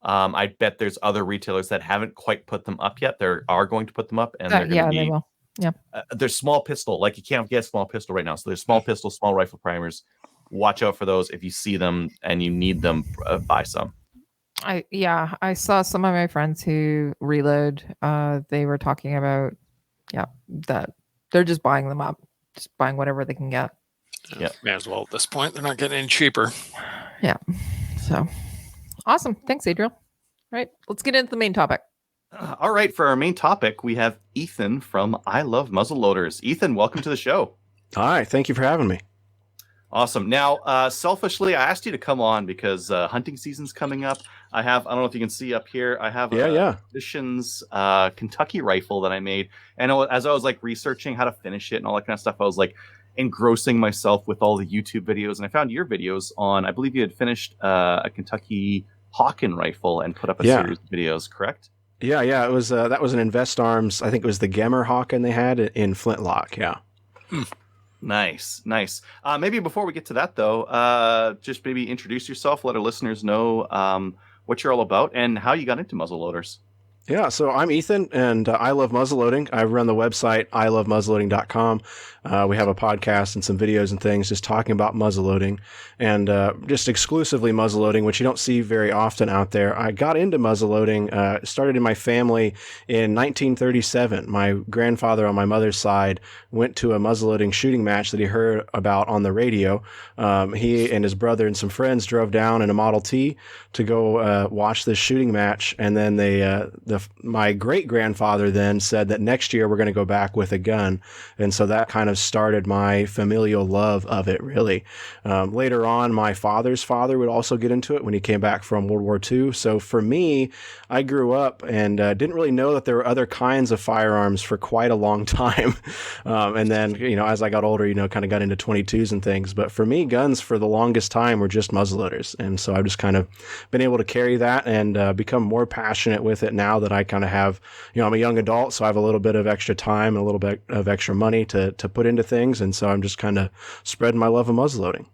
I bet there's other retailers that haven't quite put them up yet. They are going to put them up, and they're going to be. They will. Yeah. They're small pistol. Like, you can't get small pistol right now. So there's small pistol, small rifle primers. Watch out for those. If you see them and you need them, buy some. I saw some of my friends who reload. They were talking about, that they're just buying them up, just buying whatever they can get. Yeah, may as well at this point. They're not getting any cheaper. Yeah. So awesome. Thanks, Adriel. All right, let's get into the main topic. All right, for our main topic, we have Ethan from I Love Muzzleloaders. Ethan, welcome to the show. Hi, thank you for having me. Awesome. Now, selfishly, I asked you to come on because hunting season's coming up. I don't know if you can see up here, I have Traditions Kentucky rifle that I made. And as I was like researching how to finish it and all that kind of stuff, I was like engrossing myself with all the YouTube videos. And I found your videos on, I believe you had finished a Kentucky Hawken rifle and put up a series of videos, correct? Yeah. It was that was an Invest Arms. I think it was the Gemmer Hawken they had in Flintlock. Yeah. Nice. Maybe before we get to that, though, just maybe introduce yourself, let our listeners know what you're all about and how you got into muzzleloaders. Yeah, so I'm Ethan, and I love muzzleloading. I run the website ilovemuzzleloading.com. We have a podcast and some videos and things just talking about muzzleloading, and just exclusively muzzleloading, which you don't see very often out there. I got into muzzleloading, started in my family in 1937. My grandfather on my mother's side went to a muzzleloading shooting match that he heard about on the radio. He and his brother and some friends drove down in a Model T to go watch this shooting match, and then my great-grandfather then said that next year we're going to go back with a gun, and so that kind of started my familial love of it, really. Later on, my father's father would also get into it when he came back from World War II. So for me, I grew up and didn't really know that there were other kinds of firearms for quite a long time. And then, as I got older, kind of got into 22s and things. But for me, guns for the longest time were just muzzleloaders. And so I've just kind of been able to carry that and become more passionate with it now that I kind of have, I'm a young adult, so I have a little bit of extra time and a little bit of extra money to put into things. And so I'm just kind of spreading my love of muzzleloading.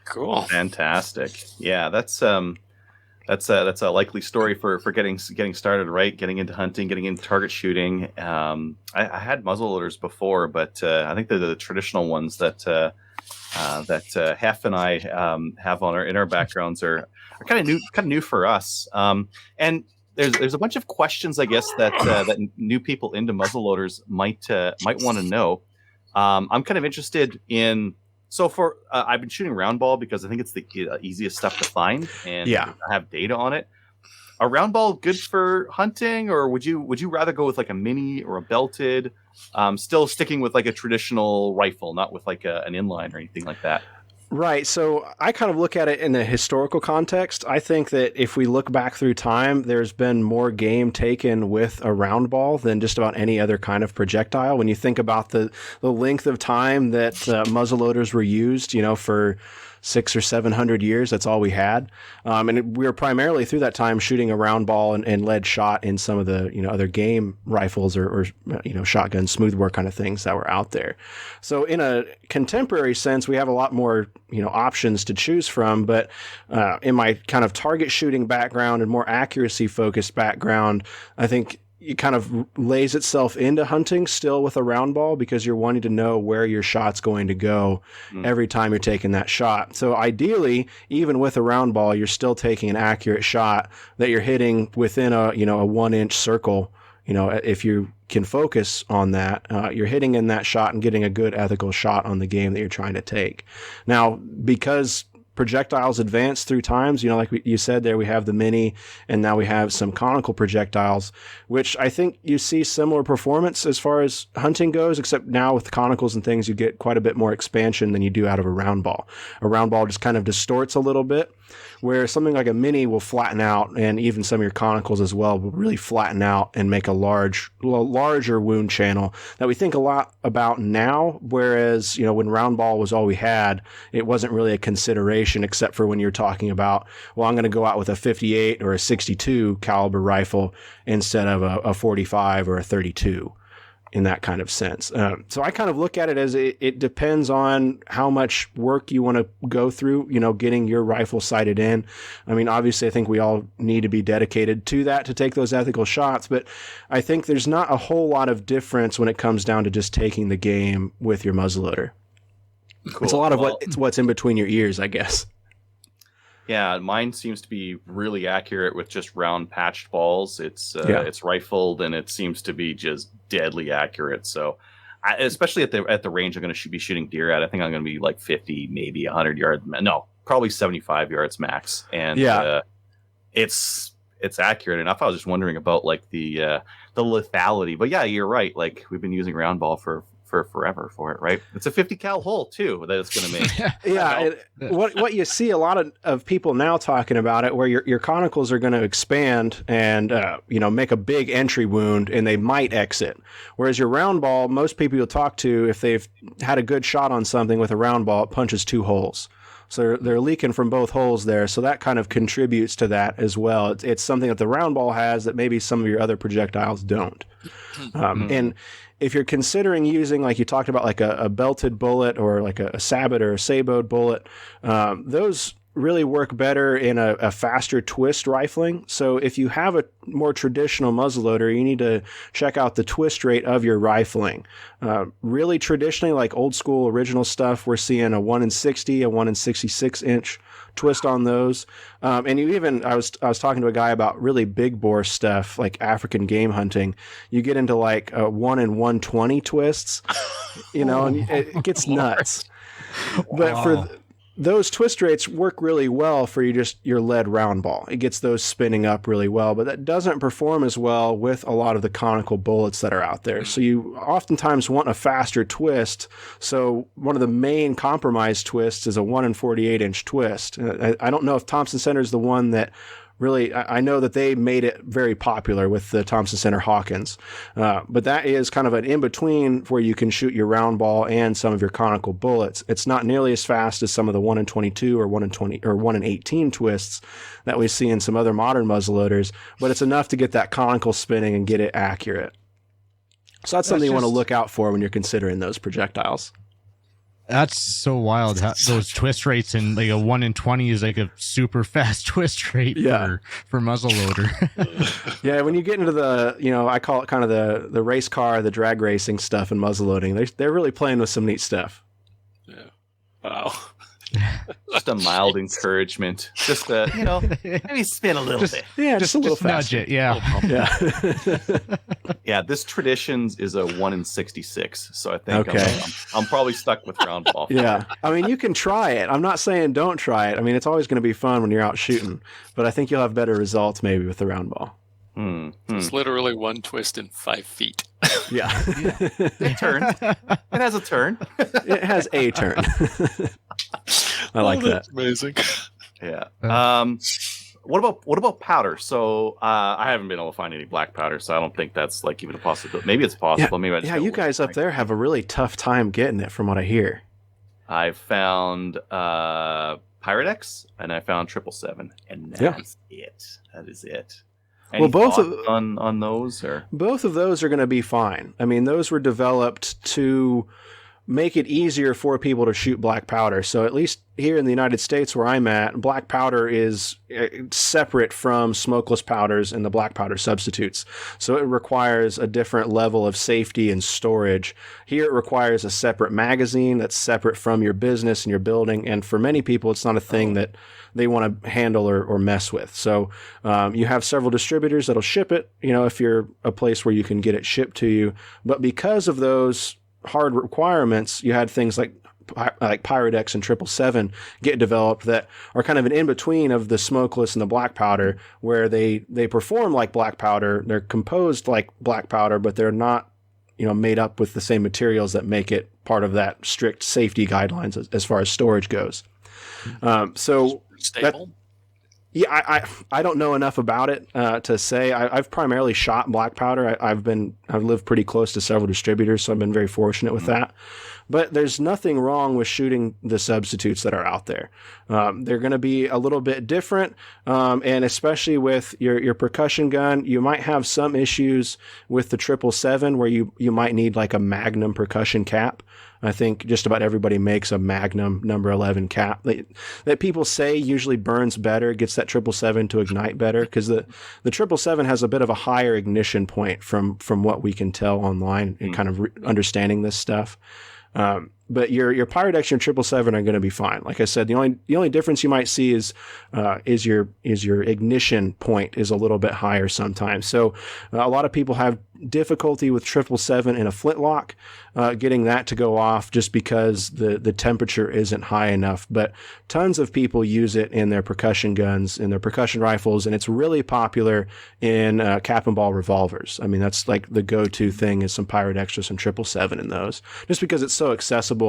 Cool. Fantastic. Yeah, that's a likely story for getting started, right? Getting into hunting, getting into target shooting. I had muzzleloaders before, but I think they're the traditional ones that Hef and I have in our backgrounds are kind of new for us. And there's a bunch of questions, I guess, that new people into muzzleloaders might want to know. I'm kind of interested in. So I've been shooting Roundball because I think it's the easiest stuff to find, and I have data on it. A Roundball good for hunting, or would you rather go with like a mini or a belted? Still sticking with like a traditional rifle, not with like an inline or anything like that. Right. So I kind of look at it in the historical context. I think that if we look back through time, there's been more game taken with a round ball than just about any other kind of projectile. When you think about the length of time that muzzleloaders were used, for 600 or 700 years, that's all we had. And we were primarily through that time shooting a round ball and lead shot in some of the, other game rifles or shotgun smoothbore kind of things that were out there. So in a contemporary sense, we have a lot more, options to choose from. But in my kind of target shooting background and more accuracy focused background, I think it kind of lays itself into hunting still with a round ball because you're wanting to know where your shot's going to go every time you're taking that shot. So ideally, even with a round ball, you're still taking an accurate shot that you're hitting within a 1-inch circle, if you can focus on that, you're hitting in that shot and getting a good ethical shot on the game that you're trying to take. Now, because projectiles advance through times, like you said there, we have the mini, and now we have some conical projectiles, which I think you see similar performance as far as hunting goes, except now with conicals and things, you get quite a bit more expansion than you do out of a round ball. A round ball just kind of distorts a little bit, where something like a mini will flatten out, and even some of your conicals as well will really flatten out and make a larger wound channel that we think a lot about now. Whereas, when round ball was all we had, it wasn't really a consideration, except for when you're talking about, well, I'm going to go out with a 58 or a 62 caliber rifle instead of a 45 or a 32. In that kind of sense. So I kind of look at it as it depends on how much work you want to go through, getting your rifle sighted in. I mean, obviously, I think we all need to be dedicated to that to take those ethical shots, but I think there's not a whole lot of difference when it comes down to just taking the game with your muzzleloader. Cool. It's a lot of what's in between your ears, I guess. Yeah, mine seems to be really accurate with just round patched balls. It's rifled, and it seems to be just deadly accurate. So, especially at the range I'm going to be shooting deer at, I think I'm going to be like 50, maybe 100 yards. No, probably 75 yards max. And it's accurate enough. I was just wondering about like the lethality. But yeah, you're right. Like we've been using round ball for forever for it, right? It's a 50 cal hole too that it's going to make. What you see a lot of people now talking about it, where your conicals are going to expand and make a big entry wound, and they might exit. Whereas your round ball, most people you'll talk to, if they've had a good shot on something with a round ball, it punches 2 holes. So they're leaking from both holes there. So that kind of contributes to that as well. It's something that the round ball has that maybe some of your other projectiles don't. And if you're considering using, like you talked about, like a belted bullet or like a sabot or a sabot bullet, those really work better in a faster twist rifling. So if you have a more traditional muzzleloader, you need to check out the twist rate of your rifling. Really traditionally, like old school original stuff, we're seeing a 1 in 60, a 1 in 66 inch twist on those. And you even, I was talking to a guy about really big bore stuff, like African game hunting. You get into like 1 in 120 twists, and it gets nuts. But for those twist rates work really well for your lead round ball. It gets those spinning up really well, but that doesn't perform as well with a lot of the conical bullets that are out there. So you oftentimes want a faster twist. So one of the main compromise twists is a 1 in 48 inch twist. I don't know if Thompson Center is the one that really, I know that they made it very popular with the Thompson Center Hawkins, but that is kind of an in-between where you can shoot your round ball and some of your conical bullets. It's not nearly as fast as some of the 1 in 22 or 1 in 20 or 1 in 18 twists that we see in some other modern muzzleloaders, but it's enough to get that conical spinning and get it accurate. So that's something you want to look out for when you're considering those projectiles. That's so wild. Those twist rates, and like a 1 in 20 is like a super fast twist rate for muzzleloader. Yeah, when you get into the, I call it kind of the race car, the drag racing stuff in muzzleloading, they're really playing with some neat stuff. Yeah. Wow. Just a mild encouragement. Just maybe spin a little bit. Yeah, just a little nudge it. Yeah. Yeah, this Traditions is a 1 in 66. So I think I'm probably stuck with round ball. Yeah. I mean, you can try it. I'm not saying don't try it. I mean, it's always going to be fun when you're out shooting, but I think you'll have better results maybe with the round ball. It's literally one twist in 5 feet. Yeah. It turns. It has a turn. It has a turn. I like that. Amazing. Yeah. What about powder? So I haven't been able to find any black powder, so I don't think that's like even a possibility. Maybe it's possible. Maybe you guys up there have a really tough time getting it, from what I hear. I found pyrodex and I found 777, and that's it. That is it. Any both on those, or both of those are going to be fine. I mean, those were developed to make it easier for people to shoot black powder. So at least here in the United States where I'm at, black powder is separate from smokeless powders and the black powder substitutes. So it requires a different level of safety and storage. Here it requires a separate magazine that's separate from your business and your building. And for many people, it's not a thing that they want to handle or mess with. So you have several distributors that'll ship it, if you're a place where you can get it shipped to you. But because of those hard requirements, you had things like pyrodex and 777 get developed that are kind of an in-between of the smokeless and the black powder, where they perform like black powder. They're composed like black powder, but they're not made up with the same materials that make it part of that strict safety guidelines as far as storage goes. So stable. I don't know enough about it to say. I've primarily shot black powder. I've lived pretty close to several distributors, so I've been very fortunate with that. But there's nothing wrong with shooting the substitutes that are out there. They're going to be a little bit different, and especially with your percussion gun, you might have some issues with the 777 where you might need like a Magnum percussion cap. I think just about everybody makes a Magnum number 11 cap that people say usually burns better, gets that 777 to ignite better, because the 777 has a bit of a higher ignition point from what we can tell online and kind of understanding this stuff. But your pyrodex and 777 are going to be fine. Like I said, the only difference you might see is your ignition point is a little bit higher sometimes. So a lot of people have difficulty with 777 in a flintlock, getting that to go off just because the temperature isn't high enough. But tons of people use it in their percussion guns, in their percussion rifles, and it's really popular in cap and ball revolvers. I mean, that's like the go-to thing is some pyrodex or some 777 in those, just because it's so accessible.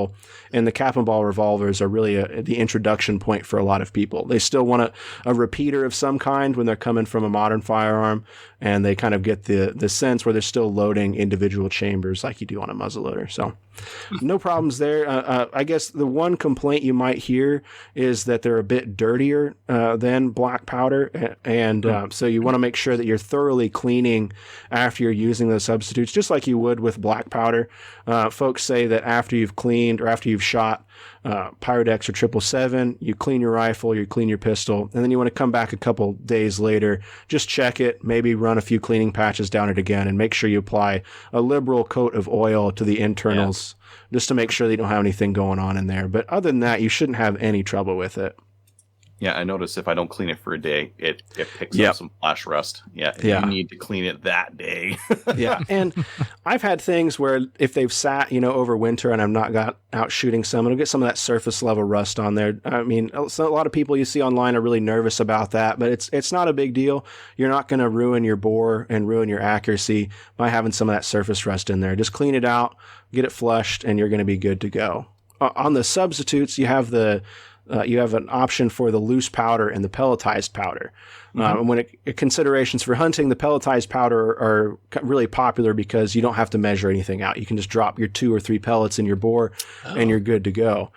And the cap and ball revolvers are really the introduction point for a lot of people. They still want a repeater of some kind when they're coming from a modern firearm, and they kind of get the sense where they're still loading individual chambers like you do on a muzzleloader. So no problems there. I guess the one complaint you might hear is that they're a bit dirtier than black powder. And so you want to make sure that you're thoroughly cleaning after you're using those substitutes, just like you would with black powder. Folks say that after you've cleaned or after you've shot pyrodex or 777, you clean your rifle, you clean your pistol, and then you want to come back a couple days later, just check it, maybe run a few cleaning patches down it again, and make sure you apply a liberal coat of oil to the internals just to make sure that you don't have anything going on in there. But other than that, you shouldn't have any trouble with it. Yeah, I notice if I don't clean it for a day, it picks up some flash rust. Yeah, you need to clean it that day. Yeah, and I've had things where if they've sat, over winter and I've not got out shooting some, it'll get some of that surface level rust on there. I mean, a lot of people you see online are really nervous about that, but it's not a big deal. You're not going to ruin your bore and ruin your accuracy by having some of that surface rust in there. Just clean it out, get it flushed, and you're going to be good to go. On the substitutes, you have you have an option for the loose powder and the pelletized powder. And when considerations for hunting, the pelletized powder are really popular because you don't have to measure anything out. You can just drop your 2 or 3 pellets in your bore and you're good to go.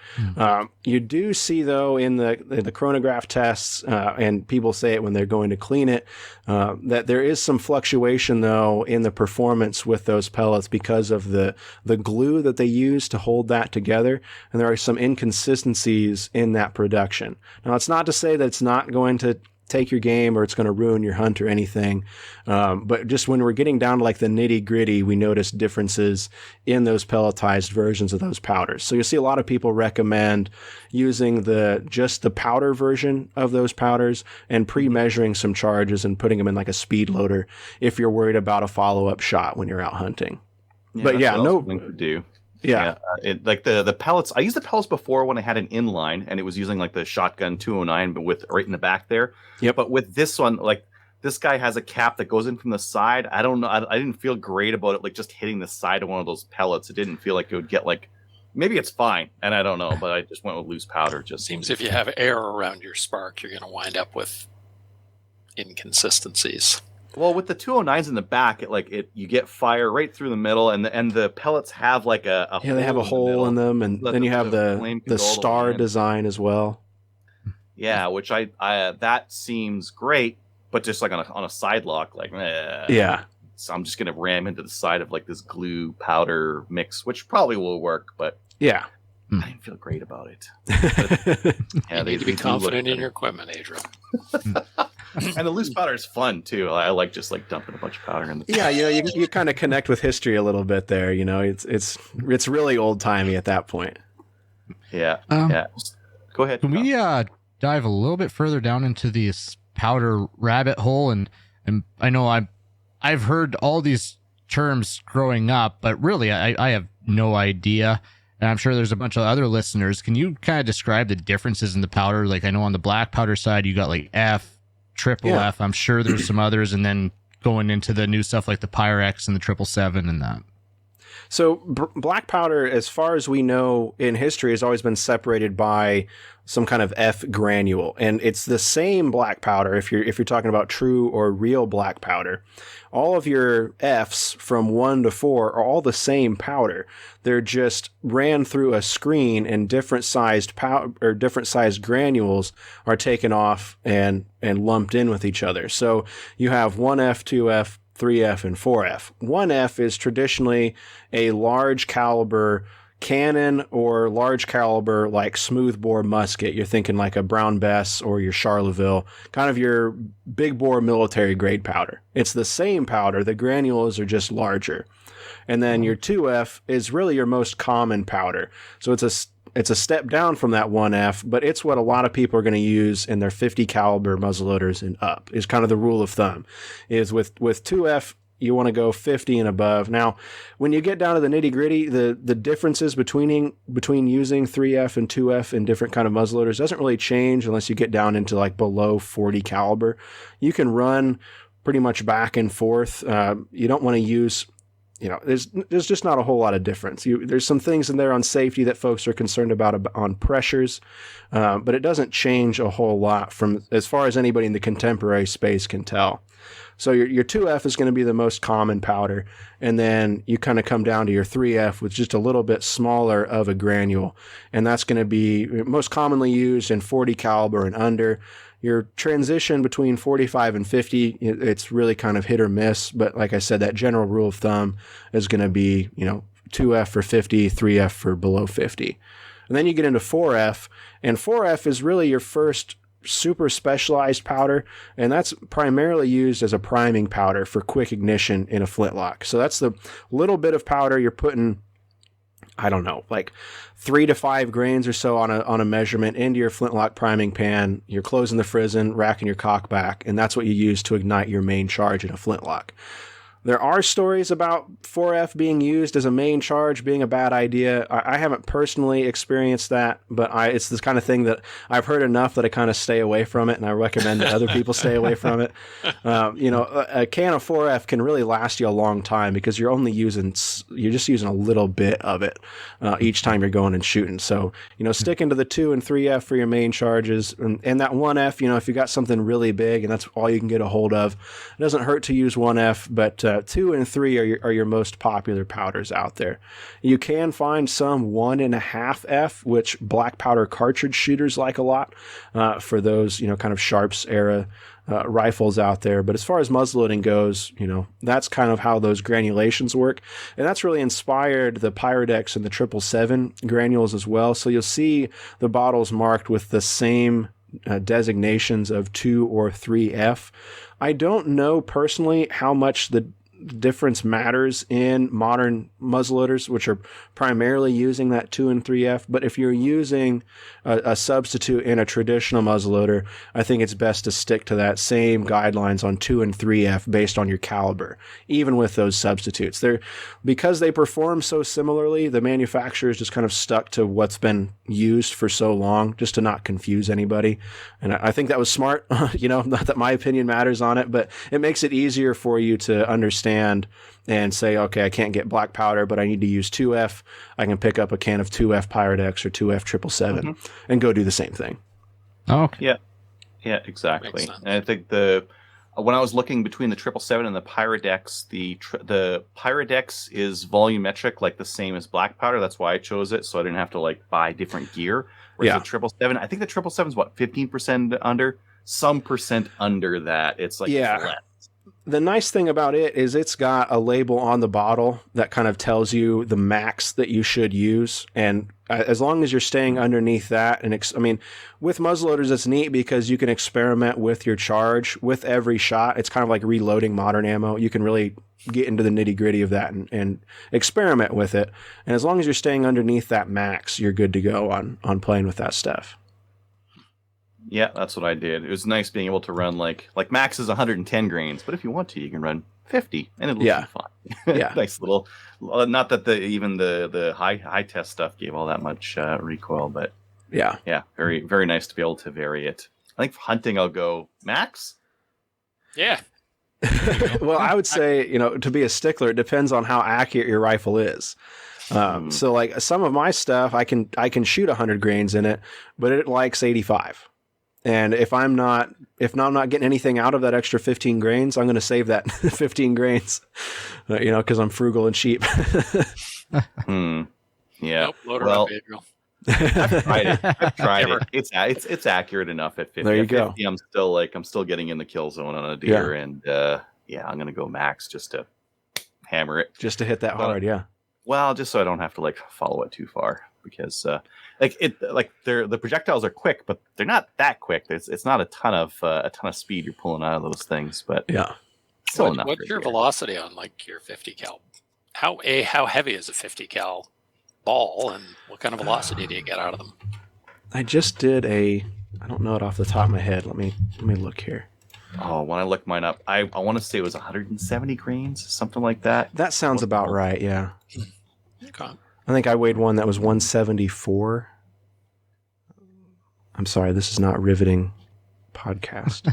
You do see, though, in the chronograph tests, and people say it when they're going to clean it, that there is some fluctuation, though, in the performance with those pellets because of the glue that they use to hold that together. And there are some inconsistencies in that production. Now, it's not to say that it's not going to take your game or it's going to ruin your hunt or anything. But just when we're getting down to like the nitty gritty, we notice differences in those pelletized versions of those powders. So you'll see a lot of people recommend using just the powder version of those powders and pre-measuring some charges and putting them in like a speed loader if you're worried about a follow-up shot when you're out hunting. Yeah, but yeah, no. Do. Yeah. Like the pellets, I used the pellets before when I had an inline and it was using like the shotgun 209, but with right in the back there. Yep. But with this one, like this guy has a cap that goes in from the side. I don't know. I didn't feel great about it. Like just hitting the side of one of those pellets. It didn't feel like it would get like, maybe it's fine. And I don't know, but I just went with loose powder. Just seems if you have air around your spark, you're going to wind up with inconsistencies. Well, with the 209s in the back, you get fire right through the middle, and the pellets have like a hole. They have a hole in them, and then you have the star design as well. Yeah, which I that seems great, but just like on a side lock, so I'm just gonna ram into the side of like this glue powder mix, which probably will work, but Yeah. I didn't feel great about it. But, yeah, you need to be confident in your equipment, Adriel. And the loose powder is fun too. I like just like dumping a bunch of powder in the Yeah, you kind of connect with history a little bit there. It's really old timey at that point. Yeah. Yeah. Go ahead. Can we dive a little bit further down into this powder rabbit hole? And I know I've heard all these terms growing up, but really I have no idea. And I'm sure there's a bunch of other listeners. Can you kind of describe the differences in the powder? Like I know on the black powder side, you got like F, triple F. I'm sure there's some others. And then going into the new stuff like the pyrodex and the 777 and that. So black powder, as far as we know in history, has always been separated by some kind of F granule, and it's the same black powder. If you're talking about true or real black powder, all of your Fs from 1 to 4 are all the same powder. They're just ran through a screen, and different sized different sized granules are taken off and lumped in with each other. So you have 1F, 2F, 3F, and 4F. 1F is traditionally a large caliber cannon or large caliber like smoothbore musket. You're thinking like a Brown Bess or your Charleville, kind of your big bore military grade powder. It's the same powder, the granules are just larger. And then your 2F is really your most common powder. So it's a step down from that 1F, but it's what a lot of people are going to use in their 50 caliber muzzleloaders and up, is kind of the rule of thumb. Is with 2F, you want to go 50 and above. Now, when you get down to the nitty gritty, the differences between using 3F and 2F in different kind of muzzleloaders doesn't really change unless you get down into like below 40 caliber. You can run pretty much back and forth. You don't want to use, there's just not a whole lot of difference. There's some things in there on safety that folks are concerned about on pressures, but it doesn't change a whole lot from as far as anybody in the contemporary space can tell. So your 2F is going to be the most common powder, and then you kind of come down to your 3F with just a little bit smaller of a granule, and that's going to be most commonly used in 40 caliber and under. Your transition between 45 and 50, it's really kind of hit or miss, but like I said, that general rule of thumb is going to be 2F for 50, 3F for below 50. And then you get into 4F, and 4F is really your first super specialized powder, and that's primarily used as a priming powder for quick ignition in a flintlock. So that's the little bit of powder you're putting, I don't know, like 3 to 5 grains or so on a measurement into your flintlock priming pan. You're closing the frizzen, racking your cock back, and that's what you use to ignite your main charge in a flintlock. There are stories about 4F being used as a main charge being a bad idea. I haven't personally experienced that, but it's this kind of thing that I've heard enough that I kind of stay away from it, and I recommend that other people stay away from it. A can of 4F can really last you a long time because you're just using a little bit of it each time you're going and shooting. So, sticking to the 2 and 3F for your main charges, and that 1F, if you got something really big and that's all you can get a hold of, it doesn't hurt to use 1F, but 2 and 3 are your most popular powders out there. You can find some 1.5F, which black powder cartridge shooters like a lot for those, kind of Sharps era rifles out there. But as far as muzzleloading goes, that's kind of how those granulations work. And that's really inspired the pyrodex and the 777 granules as well. So you'll see the bottles marked with the same designations of 2 or 3F. I don't know personally how much the difference matters in modern muzzleloaders, which are primarily using that 2 and 3F. But if you're using a substitute in a traditional muzzleloader, I think it's best to stick to that same guidelines on 2 and 3F based on your caliber, even with those substitutes. Because they perform so similarly, the manufacturers just kind of stuck to what's been used for so long just to not confuse anybody. And I think that was smart, not that my opinion matters on it, but it makes it easier for you to understand and say, okay, I can't get black powder, but I need to use 2F. I can pick up a can of 2F pyrodex or 2F 777 and go do the same thing. Oh, okay. Yeah, exactly. And I think when I was looking between the 777 and the pyrodex, the pyrodex is volumetric, like the same as black powder. That's why I chose it, so I didn't have to buy different gear. Whereas the 777, I think the 777 is 15% under, some percent under that. It's flat. The nice thing about it is it's got a label on the bottle that kind of tells you the max that you should use. And as long as you're staying underneath that, and with muzzleloaders, it's neat because you can experiment with your charge with every shot. It's kind of like reloading modern ammo. You can really get into the nitty gritty of that and experiment with it. And as long as you're staying underneath that max, you're good to go on playing with that stuff. Yeah, that's what I did. It was nice being able to run like max is 110 grains, but if you want to, you can run 50, and it'll be fine. Yeah, nice little. Not that even the high test stuff gave all that much recoil, but yeah, very very nice to be able to vary it. I think for hunting, I'll go max. Yeah. Well, I would say to be a stickler, it depends on how accurate your rifle is. So like some of my stuff, I can shoot 100 grains in it, but it likes 85. And if I'm not getting anything out of that extra 15 grains, I'm going to save that 15 grains, because I'm frugal and cheap. Yeah. Nope, load up, Adriel. I've tried it. It's accurate enough at 50. There you at 50, go. I'm still getting in the kill zone on a deer, and I'm going to go max just to hammer it, just to hit that hard. Yeah. Well, just so I don't have to follow it too far, because the projectiles are quick, but they're not that quick. It's not a ton of speed you're pulling out of those things, but still enough. What's your velocity on your 50 cal? How heavy is a 50 cal ball, and what kind of velocity do you get out of them? I just did I don't know it off the top of my head. Let me look here. Oh, when I look mine up, I want to say it was 170 grains, something like that. That sounds about right. Yeah. Okay. I think I weighed one that was 174. I'm sorry, this is not riveting podcast.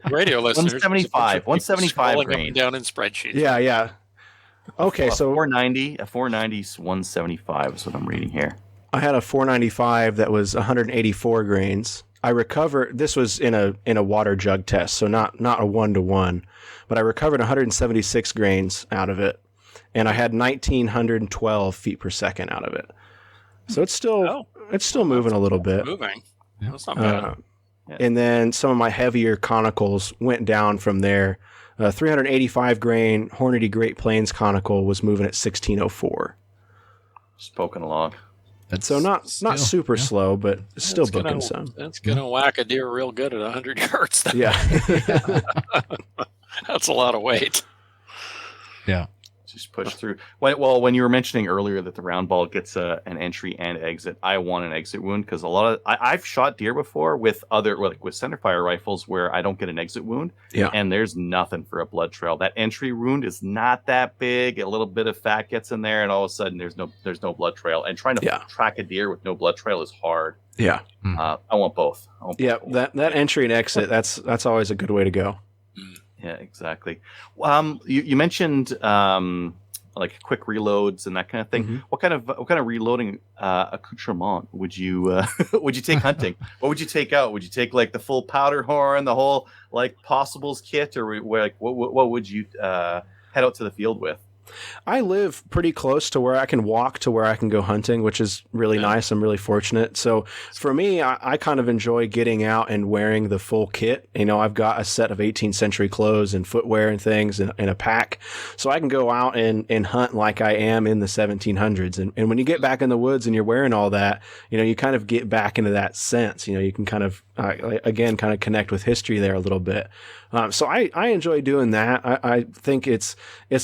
Radio listeners, 175 grains down in spreadsheets. Yeah. Okay, so 490, a 490 is 175 is what I'm reading here. I had a 495 that was 184 grains. I recovered. This was in a water jug test, so not a 1-to-1, but I recovered 176 grains out of it, and I had 1912 feet per second out of it. So it's still moving a little bit. Moving. That's not bad. And then some of my heavier conicals went down from there. 385 grain Hornady Great Plains conical was moving at 1604. Just poking along. So not super slow, but still booking some. That's gonna whack a deer real good at 100 yards. Though. Yeah. That's a lot of weight. Yeah. Just push through. Well, when you were mentioning earlier that the Roundball gets an entry and exit, I want an exit wound because I've shot deer before with with centerfire rifles where I don't get an exit wound. Yeah. And there's nothing for a blood trail. That entry wound is not that big. A little bit of fat gets in there, and all of a sudden there's no blood trail. And trying to track a deer with no blood trail is hard. Yeah. I want both. That entry and exit. That's always a good way to go. Yeah, exactly. You mentioned quick reloads and that kind of thing. Mm-hmm. What kind of reloading accoutrement would you take hunting? What would you take out? Would you take the full powder horn, the whole possibles kit, or what would you head out to the field with? I live pretty close to where I can walk to where I can go hunting, which is really nice. I'm really fortunate. So for me, I kind of enjoy getting out and wearing the full kit. I've got a set of 18th century clothes and footwear and things in a pack. So I can go out and hunt like I am in the 1700s. And when you get back in the woods and you're wearing all that, you kind of get back into that sense. You can kind of, again, kind of connect with history there a little bit. So I enjoy doing that. I think it's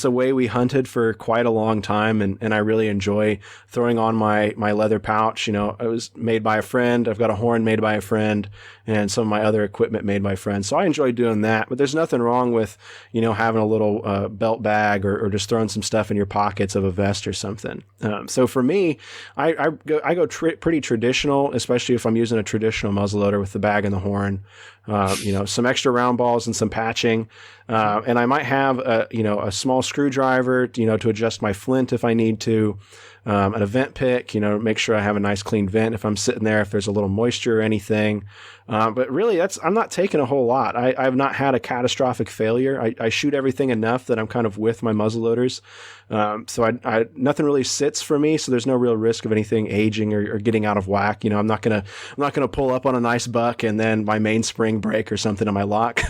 a way we hunted for quite a long time, and I really enjoy throwing on my leather pouch. It was made by a friend. I've got a horn made by a friend, and some of my other equipment made by friends. So I enjoy doing that. But there's nothing wrong with having a little belt bag or just throwing some stuff in your pockets of a vest or something. So for me, I go pretty traditional, especially if I'm using a traditional muzzleloader with the bag and the horn. Some extra round balls and some patching. And I might have a small screwdriver, to adjust my flint if I need to. An vent pick, make sure I have a nice clean vent if I'm sitting there, if there's a little moisture or anything. But really I'm not taking a whole lot. I've not had a catastrophic failure. I shoot everything enough that I'm kind of with my muzzleloaders. So nothing really sits for me. So there's no real risk of anything aging or getting out of whack. I'm not going to pull up on a nice buck and then my mainspring spring break or something in my lock.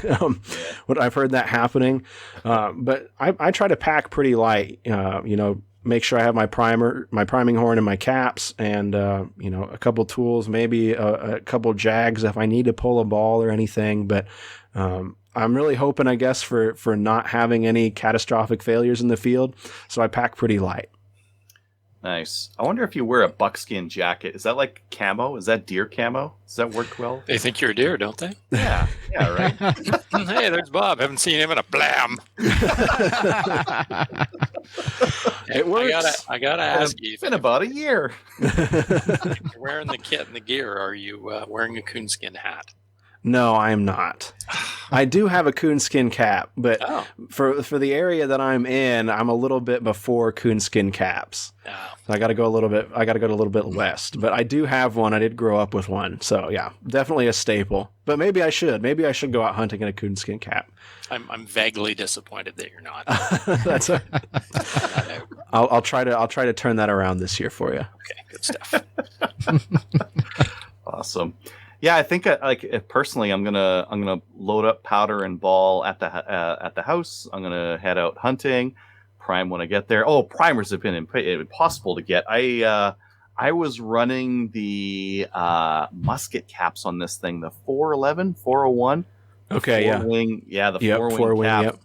But I've heard that happening. But I try to pack pretty light, make sure I have my priming horn and my caps and, a couple tools, maybe a couple jags if I need to pull a ball or anything. But I'm really hoping, I guess, for not having any catastrophic failures in the field. So I pack pretty light. Nice. I wonder if you wear a buckskin jacket. Is that like camo? Is that deer camo? Does that work well? They think you're a deer, don't they? Yeah, right. Hey, there's Bob. Haven't seen him in a blam. It works. I gotta ask you. It's been about a year. If you're wearing the kit and the gear, are you wearing a coonskin hat? No, I am not. I do have a coonskin cap, but for the area that I'm in, I'm a little bit before coonskin caps. So I got to go a little bit west, but I do have one. I did grow up with one. So yeah, definitely a staple, but maybe I should go out hunting in a coonskin cap. I'm vaguely disappointed that you're not. That's I'll try to turn that around this year for you. Okay, good stuff. Awesome. Yeah, I think personally, I'm gonna load up powder and ball at the house. I'm gonna head out hunting, prime when I get there. Oh, primers have been impossible to get. I was running the musket caps on this thing, the 411, 401. Okay, the four-wing cap. Yep.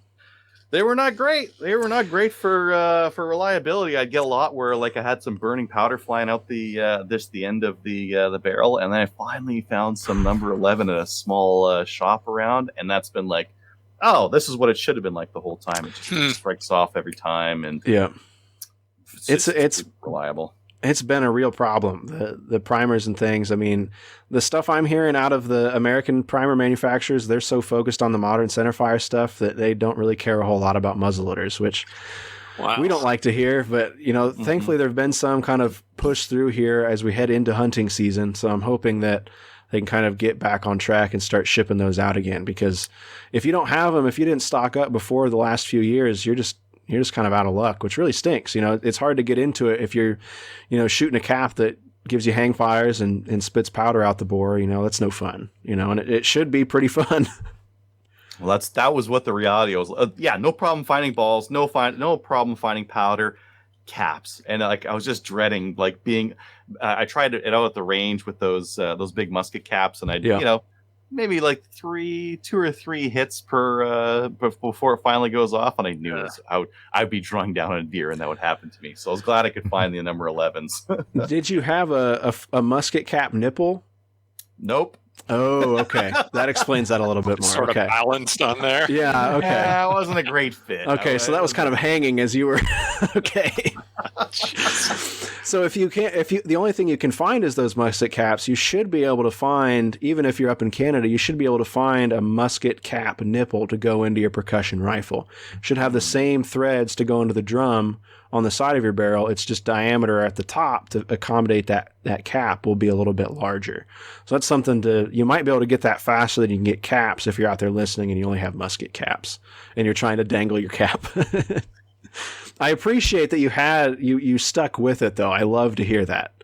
They were not great. They were not great for reliability. I'd get a lot where I had some burning powder flying out the end of the barrel, and then I finally found some number 11 at a small shop around, and that's been like, oh, this is what it should have been like the whole time. It just strikes off every time, and it's reliable. It's been a real problem. The primers and things. I mean, the stuff I'm hearing out of the American primer manufacturers, they're so focused on the modern centerfire stuff that they don't really care a whole lot about muzzleloaders, which we don't like to hear. But thankfully there have been some kind of push through here as we head into hunting season. So I'm hoping that they can kind of get back on track and start shipping those out again. Because if you don't have them, if you didn't stock up before the last few years, you're just kind of out of luck, which really stinks. It's hard to get into it if you're, shooting a cap that gives you hang fires and spits powder out the bore. That's no fun, and it should be pretty fun. Well, that was what the reality was. No problem finding balls, no problem finding powder, caps. And I was just dreading being, I tried it out at the range with those big musket caps, and maybe 2 or 3 hits per before it finally goes off, and I knew I'd be drawing down a deer, and that would happen to me. So I was glad I could find the number 11s. Did you have a musket cap nipple? Nope. Oh, okay. That explains that a little bit more. Sort of balanced on there. Yeah, okay. Yeah, it wasn't a great fit. Okay, so that was kind of hanging as you were. Okay. So if the only thing you can find is those musket caps, you should be able to find, even if you're up in Canada, you should be able to find a musket cap nipple to go into your percussion rifle. Should have the same threads to go into the drum on the side of your barrel. It's just diameter at the top to accommodate that cap will be a little bit larger. So that's something you might be able to get that fast so that you can get caps if you're out there listening and you only have musket caps and you're trying to dangle your cap. I appreciate that you stuck with it though. I love to hear that.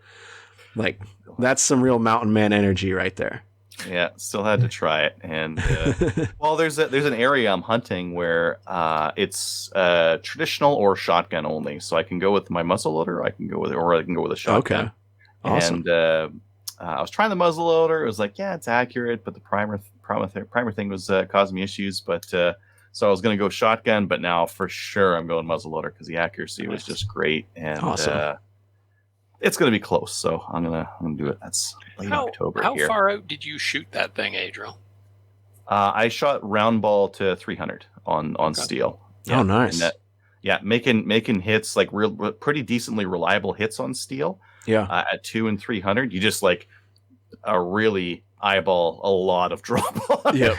That's some real mountain man energy right there. Yeah, still had to try it, and there's an area I'm hunting where it's traditional or shotgun only. So I can go with my muzzleloader, I can go with a shotgun. Okay, awesome. And I was trying the muzzleloader. It was it's accurate, but the primer thing was causing me issues. But so I was going to go shotgun, but now for sure I'm going muzzleloader because the accuracy was just great, and awesome. It's going to be close, so I'm gonna do it. That's late October. How far out did you shoot that thing, Adriel? I shot Roundball to 300 on steel. Yeah, oh, nice. Making hits pretty decently reliable hits on steel. Yeah, at 200 and 300, you just really eyeball a lot of drop on. Yeah,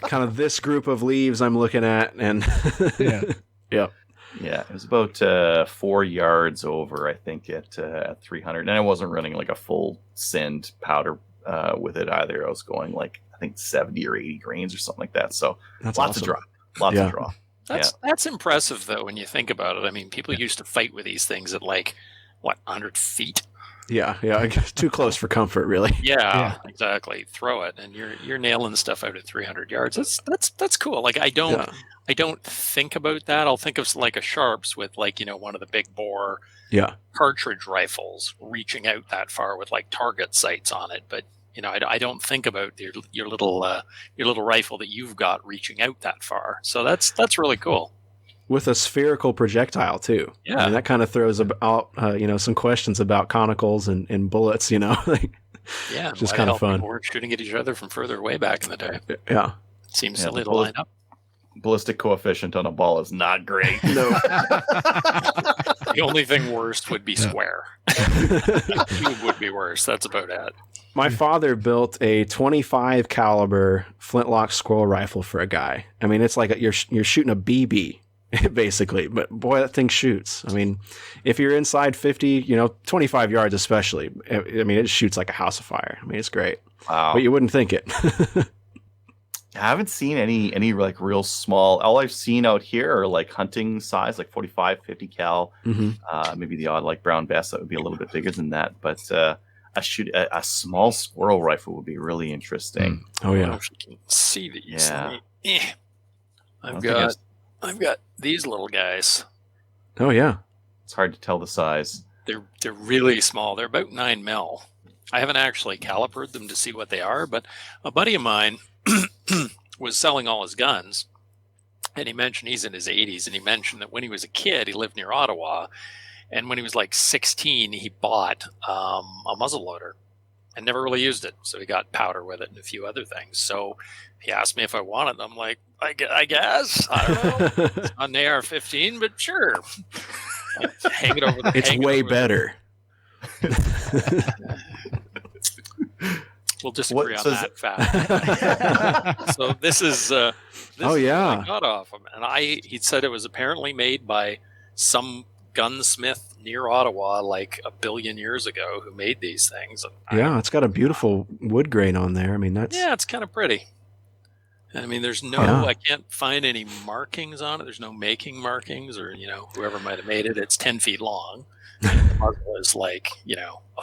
kind of this group of leaves I'm looking at, and yeah. Yeah, it was about 4 yards over, I think, at 300. And I wasn't running a full send powder with it either. I was going I think 70 or 80 grains or something like that. So that's lots of drop. Lots of drop. That's impressive, though, when you think about it. I mean, people used to fight with these things at 100 feet. Yeah, too close for comfort, really. Yeah, exactly. Throw it, and you're nailing stuff out at 300 yards. That's cool. Like I don't think about that. I'll think of like a Sharps with like one of the big bore cartridge rifles reaching out that far with like target sights on it. But I don't think about your little rifle that you've got reaching out that far. So that's really cool. With a spherical projectile too. Yeah, I mean, that kind of throws out some questions about conicals and bullets. Just kind of fun. We're shooting at each other from further away back in the day. Yeah, seems silly to line up. Ballistic coefficient on a ball is not great. No. The only thing worse would be square. Cube would be worse. That's about it. My father built a 25 caliber flintlock squirrel rifle for a guy. I mean, it's like you're shooting a BB. Basically, but boy, that thing shoots. I mean, if you're inside 50, 25 yards especially, I mean, it shoots like a house of fire. I mean, it's great. Wow. But you wouldn't think it. I haven't seen any like real small. All I've seen out here are like hunting size, like 45, 50 cal. Mm-hmm. Maybe the odd like brown bass that would be a little bit bigger than that. But a small squirrel rifle would be really interesting. Oh yeah. I don't know if you can see these. Yeah. I've got these little guys. Oh yeah. It's hard to tell the size. They're really small. They're about 9 mil. I haven't actually calipered them to see what they are, but a buddy of mine was selling all his guns, and he mentioned he's in his 80s, and he mentioned that when he was a kid, he lived near Ottawa, and when he was like 16, he bought a muzzleloader and never really used it. So he got powder with it and a few other things. So he asked me if I wanted them. I'm like, I guess. I don't know. It's not an AR-15, but sure. Hang it over the. It's way better. We'll disagree on that fact. So this is. I got off him, and he said it was apparently made by some gunsmith near Ottawa like 1 billion years ago who made these things. And it's got a beautiful wood grain on there. I mean, it's kind of pretty. I mean, there's I can't find any markings on it. There's no making markings or, whoever might have made it. It's 10 feet long. The muzzle is like,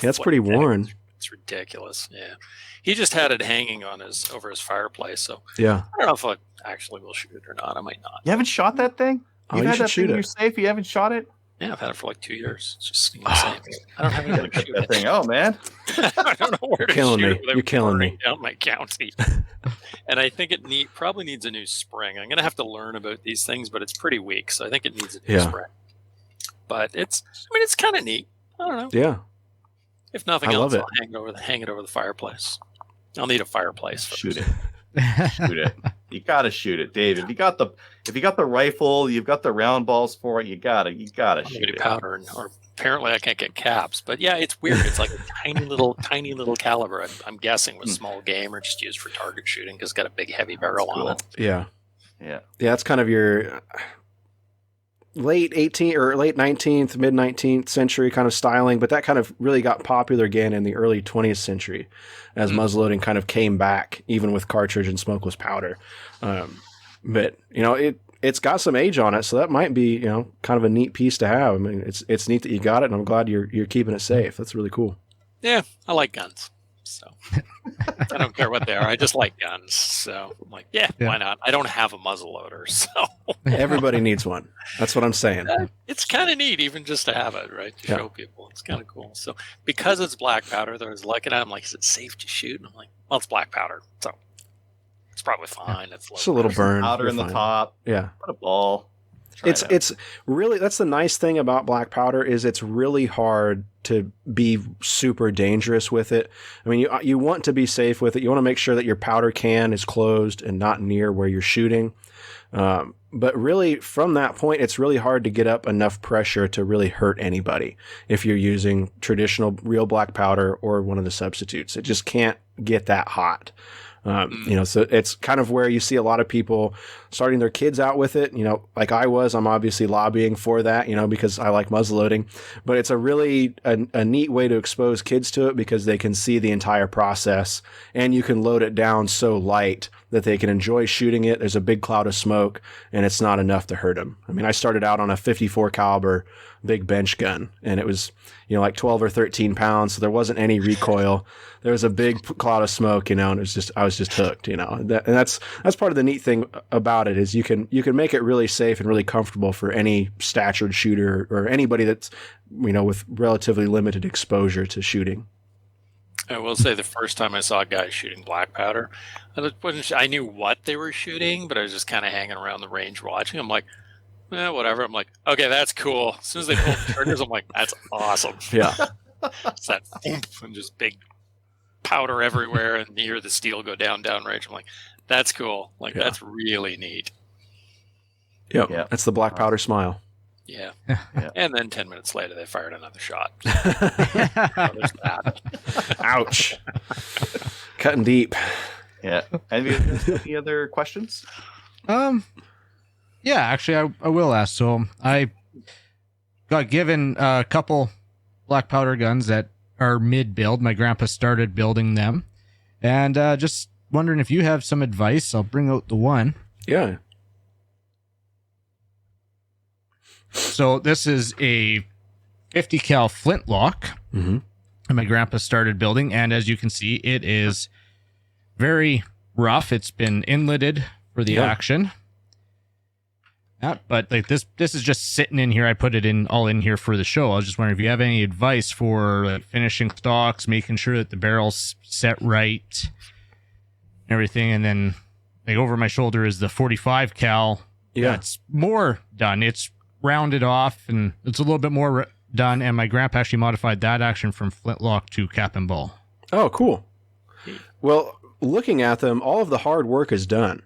it's pretty worn. It's ridiculous. Yeah. He just had it hanging on over his fireplace. So yeah, I don't know if I actually will shoot it or not. I might not. You haven't shot that thing? You've had that thing in your safe? You haven't shot it? Yeah, I've had it for like 2 years. It's just insane. I don't have anything to shoot that thing. Oh man, I don't know where to killing shoot me. You're killing me. Down my county. And I think it probably needs a new spring. I'm gonna have to learn about these things, but it's pretty weak, so I think it needs a new spring. But it's kind of neat. I don't know. Yeah. If nothing else, I'll hang it over the fireplace. I'll need a fireplace. Shoot it. Shoot it. You gotta shoot it, Dave. If you got the rifle, you've got the round balls for it. You gotta shoot it. Powder, or apparently I can't get caps. But yeah, it's weird. It's like a tiny little caliber. I'm guessing with small game or just used for target shooting because it's got a big heavy barrel on it. Yeah. Yeah. Yeah. It's kind of your late 18th or late 19th, mid 19th century kind of styling, but that kind of really got popular again in the early 20th century as muzzleloading kind of came back, even with cartridge and smokeless powder. But it's got some age on it, so that might be kind of a neat piece to have. I mean, it's neat that you got it, and I'm glad you're keeping it safe. That's really cool. Yeah, I like guns. So I don't care what they are. I just like guns. So I'm like, why not? I don't have a muzzleloader, so everybody needs one. That's what I'm saying. It's kind of neat, even just to have it, right? To show people. It's kind of cool. So because it's black powder, I was looking at it, I'm like, is it safe to shoot? And I'm like, well, it's black powder, so it's probably fine. It's just a little burn. Powder in the top. Yeah. Put a ball. It's really, that's the nice thing about black powder is it's really hard to be super dangerous with it. I mean, you want to be safe with it. You want to make sure that your powder can is closed and not near where you're shooting. But really from that point, it's really hard to get up enough pressure to really hurt anybody if you're using traditional real black powder or one of the substitutes. It just can't get that hot. So it's kind of where you see a lot of people starting their kids out with it, like I was. I'm obviously lobbying for that, because I like muzzleloading. But it's a really a neat way to expose kids to it because they can see the entire process, and you can load it down so light that they can enjoy shooting it. There's a big cloud of smoke, and it's not enough to hurt them. I mean, I started out on a 54 caliber big bench gun, and it was, like 12 or 13 pounds. So there wasn't any recoil. There was a big cloud of smoke, and I was just hooked, and that's part of the neat thing about it is you can make it really safe and really comfortable for any statured shooter or anybody that's, with relatively limited exposure to shooting. I will say the first time I saw guys shooting black powder, I knew what they were shooting, but I was just kind of hanging around the range watching. I'm like, whatever. I'm like, okay, that's cool. As soon as they pull the triggers, I'm like, that's awesome. Yeah. It's that thump and just big powder everywhere, and you hear the steel go down range. I'm like, that's cool. Like, that's really neat. Yep. Yeah. That's the black powder smile. Yeah. And then 10 minutes later, they fired another shot. There's that. Ouch. Cutting deep. Yeah. Any other questions? Yeah, actually, I will ask. So I got given a couple black powder guns that are mid-build. My grandpa started building them. And just wondering if you have some advice. I'll bring out the one. Yeah. So this is a 50 cal flintlock. Mm-hmm. And my grandpa started building. And as you can see, it is very rough. It's been inletted for the action. But like this is just sitting in here. I put it all in here for the show. I was just wondering if you have any advice for like finishing stocks, making sure that the barrel's set right, and everything. And then like over my shoulder is the 45 cal. Yeah, it's more done. It's rounded off and it's a little bit more done. And my grandpa actually modified that action from flintlock to cap and ball. Oh, cool. Well, looking at them, all of the hard work is done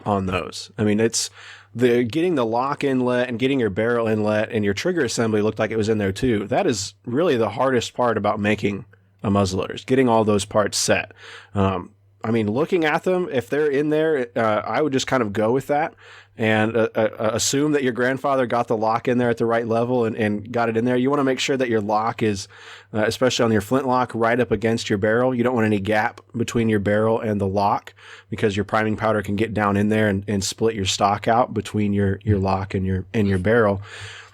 on those. I mean, it's getting the lock inlet and getting your barrel inlet and your trigger assembly looked like it was in there too. That is really the hardest part about making a muzzleloader, is getting all those parts set. I mean, looking at them, if they're in there, I would just kind of go with that and assume that your grandfather got the lock in there at the right level and got it in there. You want to make sure that your lock is, especially on your flintlock, right up against your barrel. You don't want any gap between your barrel and the lock because your priming powder can get down in there and split your stock out between your lock and your barrel.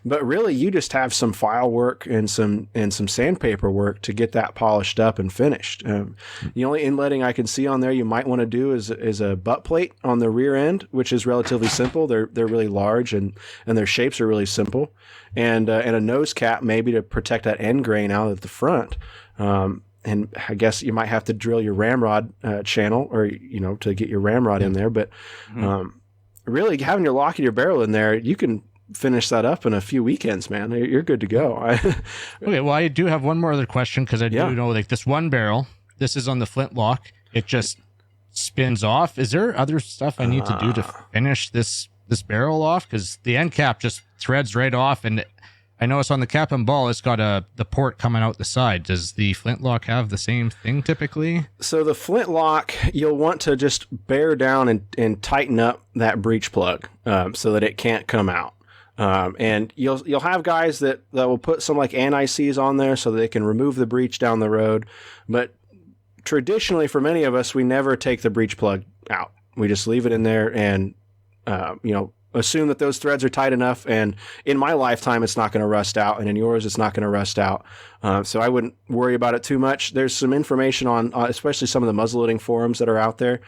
But really, you just have some file work and some sandpaper work to get that polished up and finished. The only inletting I can see on there you might want to do is a butt plate on the rear end, which is relatively simple. They're really large and their shapes are really simple, and a nose cap maybe to protect that end grain out at the front. And I guess you might have to drill your ramrod channel or to get your ramrod in there. But really, having your lock and your barrel in there, you can finish that up in a few weekends, man. You're good to go. Okay, well, I do have one more other question because I do know like this one barrel, this is on the flintlock, it just spins off. Is there other stuff I need to do to finish this barrel off? Because the end cap just threads right off, and I notice on the cap and ball it's got the port coming out the side. Does the flintlock have the same thing typically? So the flintlock, you'll want to just bear down and tighten up that breech plug so that it can't come out. And you'll have guys that will put some like anti-seize on there so that they can remove the breech down the road. But traditionally, for many of us, we never take the breech plug out. We just leave it in there and, assume that those threads are tight enough. And in my lifetime, it's not going to rust out. And in yours, it's not going to rust out. So I wouldn't worry about it too much. There's some information on, especially some of the muzzleloading forums that are out there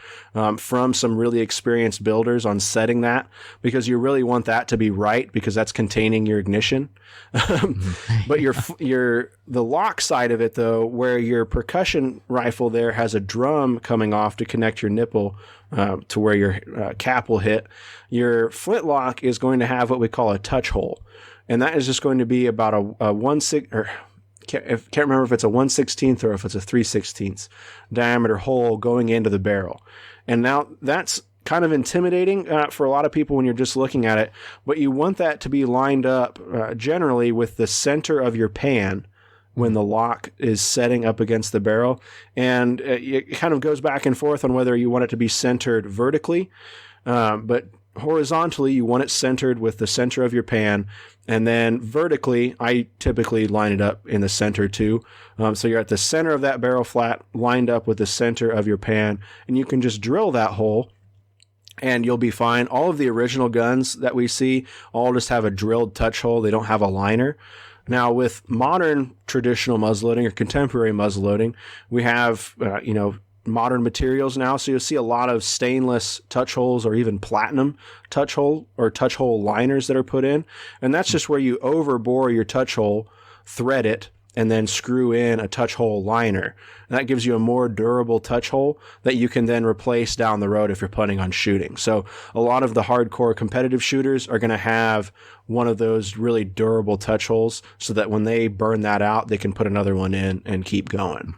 from some really experienced builders on setting that, because you really want that to be right because that's containing your ignition. But the lock side of it, though, where your percussion rifle there has a drum coming off to connect your nipple to where your cap will hit, your flintlock is going to have what we call a touch hole. And that is just going to be about a 1/6 or can't remember if it's a 1/16 or if it's a 3/16 diameter hole going into the barrel. And now that's kind of intimidating for a lot of people when you're just looking at it, but you want that to be lined up generally with the center of your pan when the lock is setting up against the barrel. And it kind of goes back and forth on whether you want it to be centered vertically. But horizontally, you want it centered with the center of your pan. And then vertically, I typically line it up in the center too. So you're at the center of that barrel flat, lined up with the center of your pan. And you can just drill that hole and you'll be fine. All of the original guns that we see all just have a drilled touch hole. They don't have a liner. Now, with modern traditional muzzleloading or contemporary muzzleloading, we have, modern materials now. So you'll see a lot of stainless touch holes or even platinum touch hole or touch hole liners that are put in. And that's just where you overbore your touch hole, thread it, and then screw in a touch hole liner. And that gives you a more durable touch hole that you can then replace down the road if you're planning on shooting. So a lot of the hardcore competitive shooters are going to have one of those really durable touch holes so that when they burn that out, they can put another one in and keep going.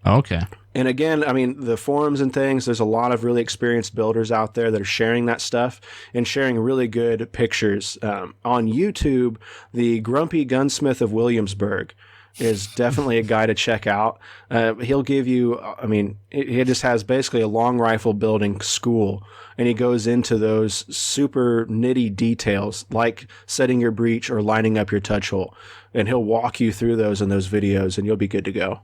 Okay. And again, I mean, the forums and things, there's a lot of really experienced builders out there that are sharing that stuff and sharing really good pictures. On YouTube, the Grumpy Gunsmith of Williamsburg is definitely a guy to check out. He'll give you, he just has basically a long rifle building school, and he goes into those super nitty details like setting your breech or lining up your touch hole. And he'll walk you through those in those videos, and you'll be good to go.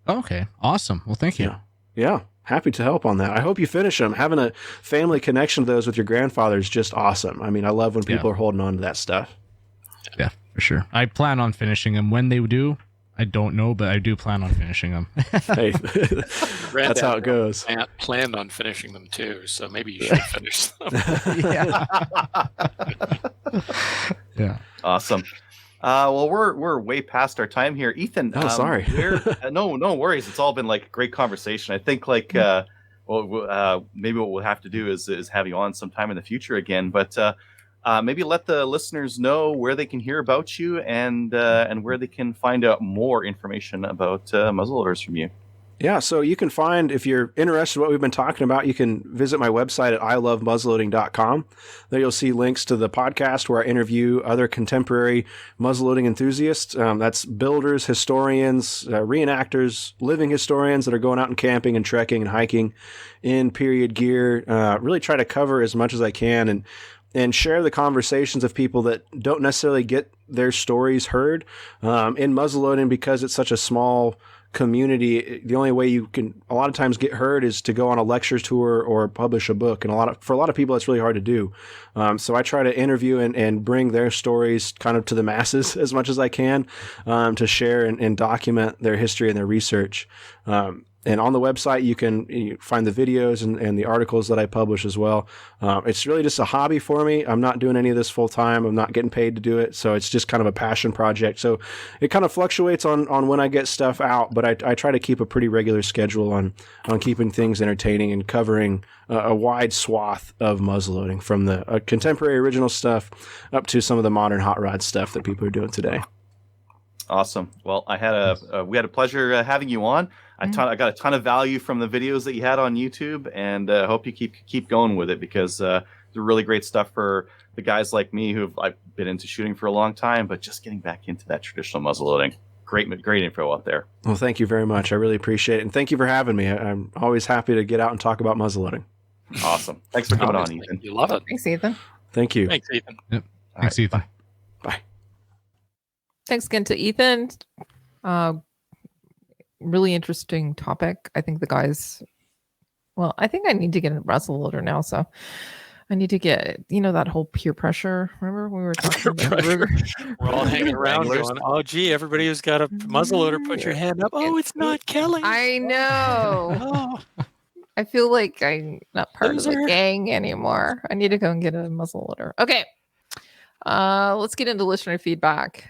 Okay, awesome. Well, thank you. Yeah, happy to help on that. I hope you finish them. Having a family connection to those with your grandfather is just awesome. I mean, I love when people are holding on to that stuff. Yeah, for sure. I plan on finishing them. When they do, I don't know, but I do plan on finishing them. Hey, that's how it goes. I planned on finishing them too, so maybe you should finish them. Yeah. Awesome. Well, we're way past our time here, Ethan. Oh, sorry. No worries. It's all been like a great conversation. I think maybe what we'll have to do is have you on sometime in the future again. But maybe let the listeners know where they can hear about you and where they can find out more information about muzzleloaders from you. Yeah, so you can find, if you're interested in what we've been talking about, you can visit my website at ilovemuzzleloading.com. There you'll see links to the podcast where I interview other contemporary muzzleloading enthusiasts. That's builders, historians, reenactors, living historians that are going out and camping and trekking and hiking in period gear. Really try to cover as much as I can and share the conversations of people that don't necessarily get their stories heard. In muzzleloading, because it's such a small community, the only way you can a lot of times get heard is to go on a lecture tour or publish a book, and for a lot of people that's really hard to do. So I try to interview and bring their stories kind of to the masses as much as I can, to share and document their history and their research. And on the website, you can find the videos and the articles that I publish as well. It's really just a hobby for me. I'm not doing any of this full time. I'm not getting paid to do it. So it's just kind of a passion project. So it kind of fluctuates on when I get stuff out, but I try to keep a pretty regular schedule on keeping things entertaining and covering a wide swath of muzzleloading, from the contemporary original stuff up to some of the modern hot rod stuff that people are doing today. Awesome. Well, we had a pleasure having you on. I got a ton of value from the videos that you had on YouTube, and hope you keep going with it, because they're really great stuff for the guys like me I've been into shooting for a long time, but just getting back into that traditional muzzleloading. Great info out there. Well, thank you very much. I really appreciate it, and thank you for having me. I'm always happy to get out and talk about muzzleloading. Awesome. Thanks for coming on, Ethan. You love it. Thanks, Ethan. Thank you. Thanks, Ethan. Yep. Thanks, Ethan. Bye. Thanks again to Ethan. Really interesting topic. I think the guys, I think I need to get a muzzleloader now. So I need to get, that whole peer pressure. Remember we were talking about We're all hanging around going, oh, gee, everybody who's got a muzzleloader, put your hand up. Oh, it's not Kelly. I know. I feel like I'm not part of the gang anymore. I need to go and get a muzzleloader. Okay. Let's get into listener feedback.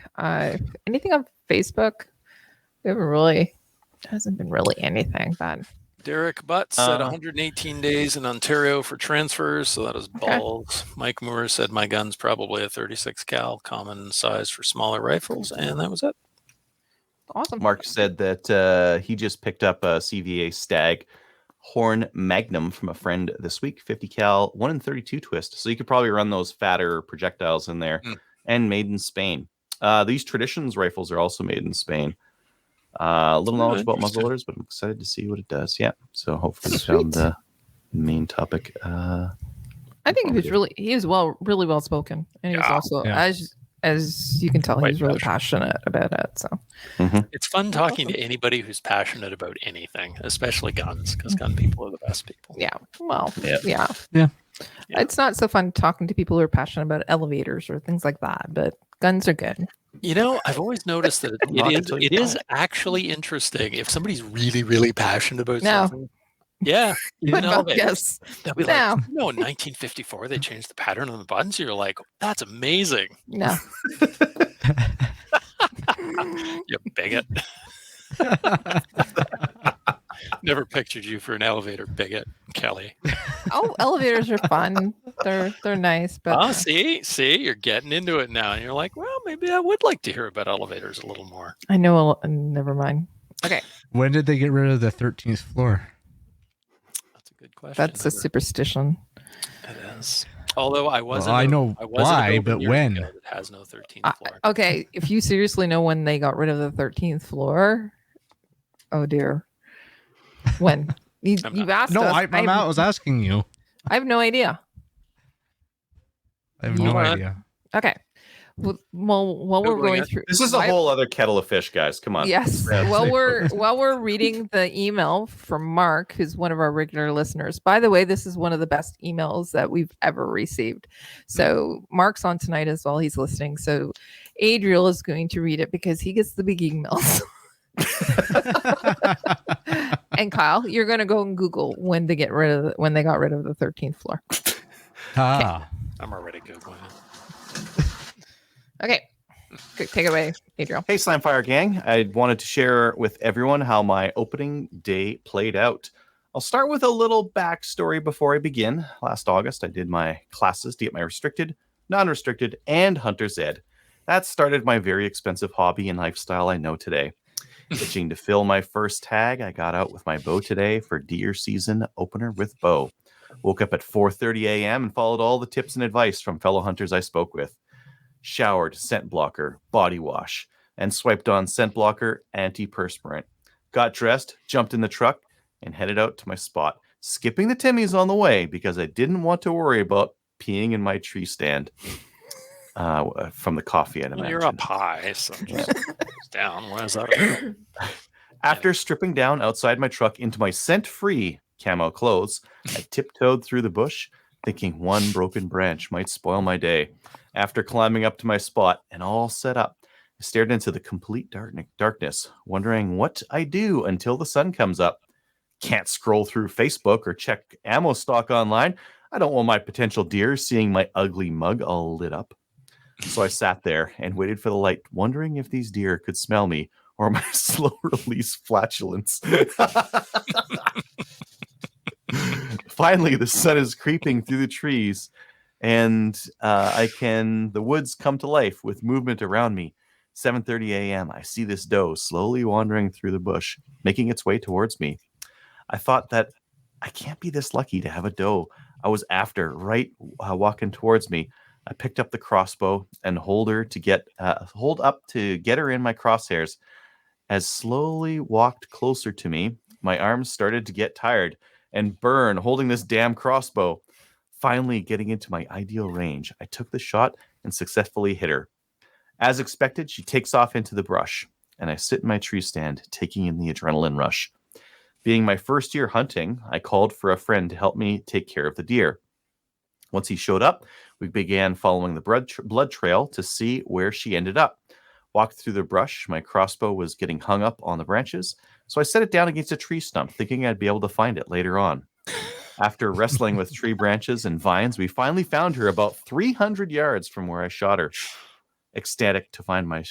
Anything on Facebook? Hasn't been really anything bad. Derek Butts said 118 days in Ontario for transfers, so that is balls. Mike Moore said my gun's probably a 36 cal, common size for smaller rifles, and that was it. Awesome. Mark said that he just picked up a CVA Stag Horn Magnum from a friend this week, 50 cal, 1 in 32 twist. So you could probably run those fatter projectiles in there, and made in Spain. These Traditions rifles are also made in Spain. A little knowledge about muzzleloaders, but I'm excited to see what it does. Yeah. So hopefully we found the main topic. I think he was really well spoken, and he was also as you can tell, he's really passionate about it. So it's fun talking to anybody who's passionate about anything, especially guns, because gun people are the best people. Yeah. Well, yeah. Yeah. It's not so fun talking to people who are passionate about elevators or things like that, but guns are good. You know, I've always noticed that it is actually interesting if somebody's really, really passionate about something. Yeah. Yes. They'll be like, in 1954, they changed the pattern on the buttons. You're like, that's amazing. No. You bigot. Never pictured you for an elevator bigot, Kelly. Oh, elevators are fun. They're nice, but see, you're getting into it now, and you're like, well, maybe I would like to hear about elevators a little more. I know. Never mind. Okay. When did they get rid of the 13th floor? That's a good question. That's a superstition. It is. Although I wasn't. I know why, but when? It has no 13th floor. Okay, if you seriously know when they got rid of the 13th floor, oh dear. When? You've asked us. I was asking you. I have no idea. I have no idea. Okay. Well, while we're going through, this is a whole other kettle of fish, guys. Come on. Yes. while we're reading the email from Mark, who's one of our regular listeners. By the way, this is one of the best emails that we've ever received. So Mark's on tonight as well. He's listening. So Adriel is going to read it because he gets the big emails. And Kyle, you're going to go and Google when they got rid of the 13th floor. Ah. I'm already Googling it. Okay. Take it away, Adriel. Hey, Slamfire Gang. I wanted to share with everyone how my opening day played out. I'll start with a little backstory before I begin. Last August, I did my classes to get my restricted, non-restricted, and Hunter's Ed. That started my very expensive hobby and lifestyle I know today. Itching to fill my first tag, I got out with my bow today for deer season opener with bow. Woke up at 4:30 a.m. and followed all the tips and advice from fellow hunters I spoke with. Showered, scent blocker, body wash, and swiped on scent blocker, antiperspirant. Got dressed, jumped in the truck, and headed out to my spot, skipping the Timmies on the way because I didn't want to worry about peeing in my tree stand. From the coffee, I'd imagine. You're up high, so just down. Why is that? After stripping down outside my truck into my scent-free camo clothes, I tiptoed through the bush, thinking one broken branch might spoil my day. After climbing up to my spot and all set up, I stared into the complete darkness, wondering what I do until the sun comes up. Can't scroll through Facebook or check ammo stock online. I don't want my potential deer seeing my ugly mug all lit up. So I sat there and waited for the light, wondering if these deer could smell me or my slow-release flatulence. Finally, the sun is creeping through the trees, and the woods come to life with movement around me. 7:30 a.m., I see this doe slowly wandering through the bush, making its way towards me. I thought that I can't be this lucky to have a doe I was after walking towards me. I picked up the crossbow and hold up to get her in my crosshairs. As slowly walked closer to me, my arms started to get tired and burn holding this damn crossbow. Finally getting into my ideal range, I took the shot and successfully hit her. As expected, she takes off into the brush, and I sit in my tree stand, taking in the adrenaline rush. Being my first year hunting, I called for a friend to help me take care of the deer. Once he showed up, we began following the blood trail to see where she ended up. Walked through the brush. My crossbow was getting hung up on the branches, so I set it down against a tree stump, thinking I'd be able to find it later on. After wrestling with tree branches and vines, we finally found her about 300 yards from where I shot her. Ecstatic to find my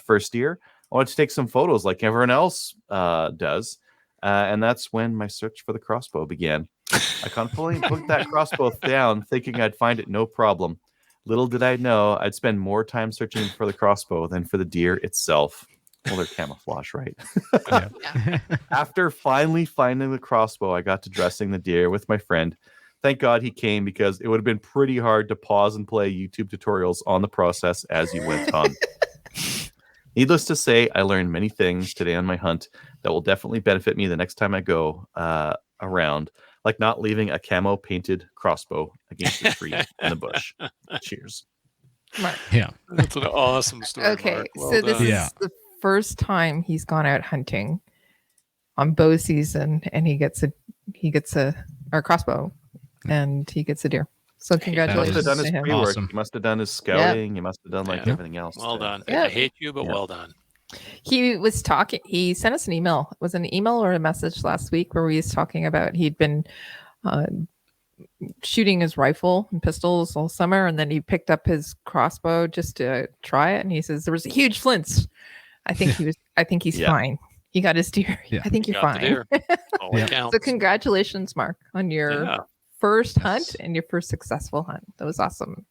first deer, I wanted to take some photos like everyone else does, and that's when my search for the crossbow began. I confidently put that crossbow down, thinking I'd find it no problem. Little did I know I'd spend more time searching for the crossbow than for the deer itself. Well, they're camouflage, right? Yeah. After finally finding the crossbow, I got to dressing the deer with my friend. Thank God he came, because it would have been pretty hard to pause and play YouTube tutorials on the process as you went on. Needless to say, I learned many things today on my hunt that will definitely benefit me the next time I go around. like not leaving a camo painted crossbow against a tree in the bush. Cheers. Mark. Yeah. That's an awesome story. Okay, Mark. Well so done. this is the first time he's gone out hunting on bow season, and he gets a crossbow, and he gets a deer. So He must congratulations have done his to him. pre-work. Awesome. He must have done his scouting. He must have done like Yeah. everything else. Well done. Yeah. I hate you, but Yeah. well done. He was talking. He sent us an email. It was an email or a message last week where he was talking about he'd been shooting his rifle and pistols all summer, and then he picked up his crossbow just to try it. And he says there was a huge flinch. I think he's Yeah. fine. He got his deer. Yeah. I think You you're got the fine. deer. All Yeah. it counts. So congratulations, Mark, on your Yeah. first Yes. hunt and your first successful hunt. That was awesome.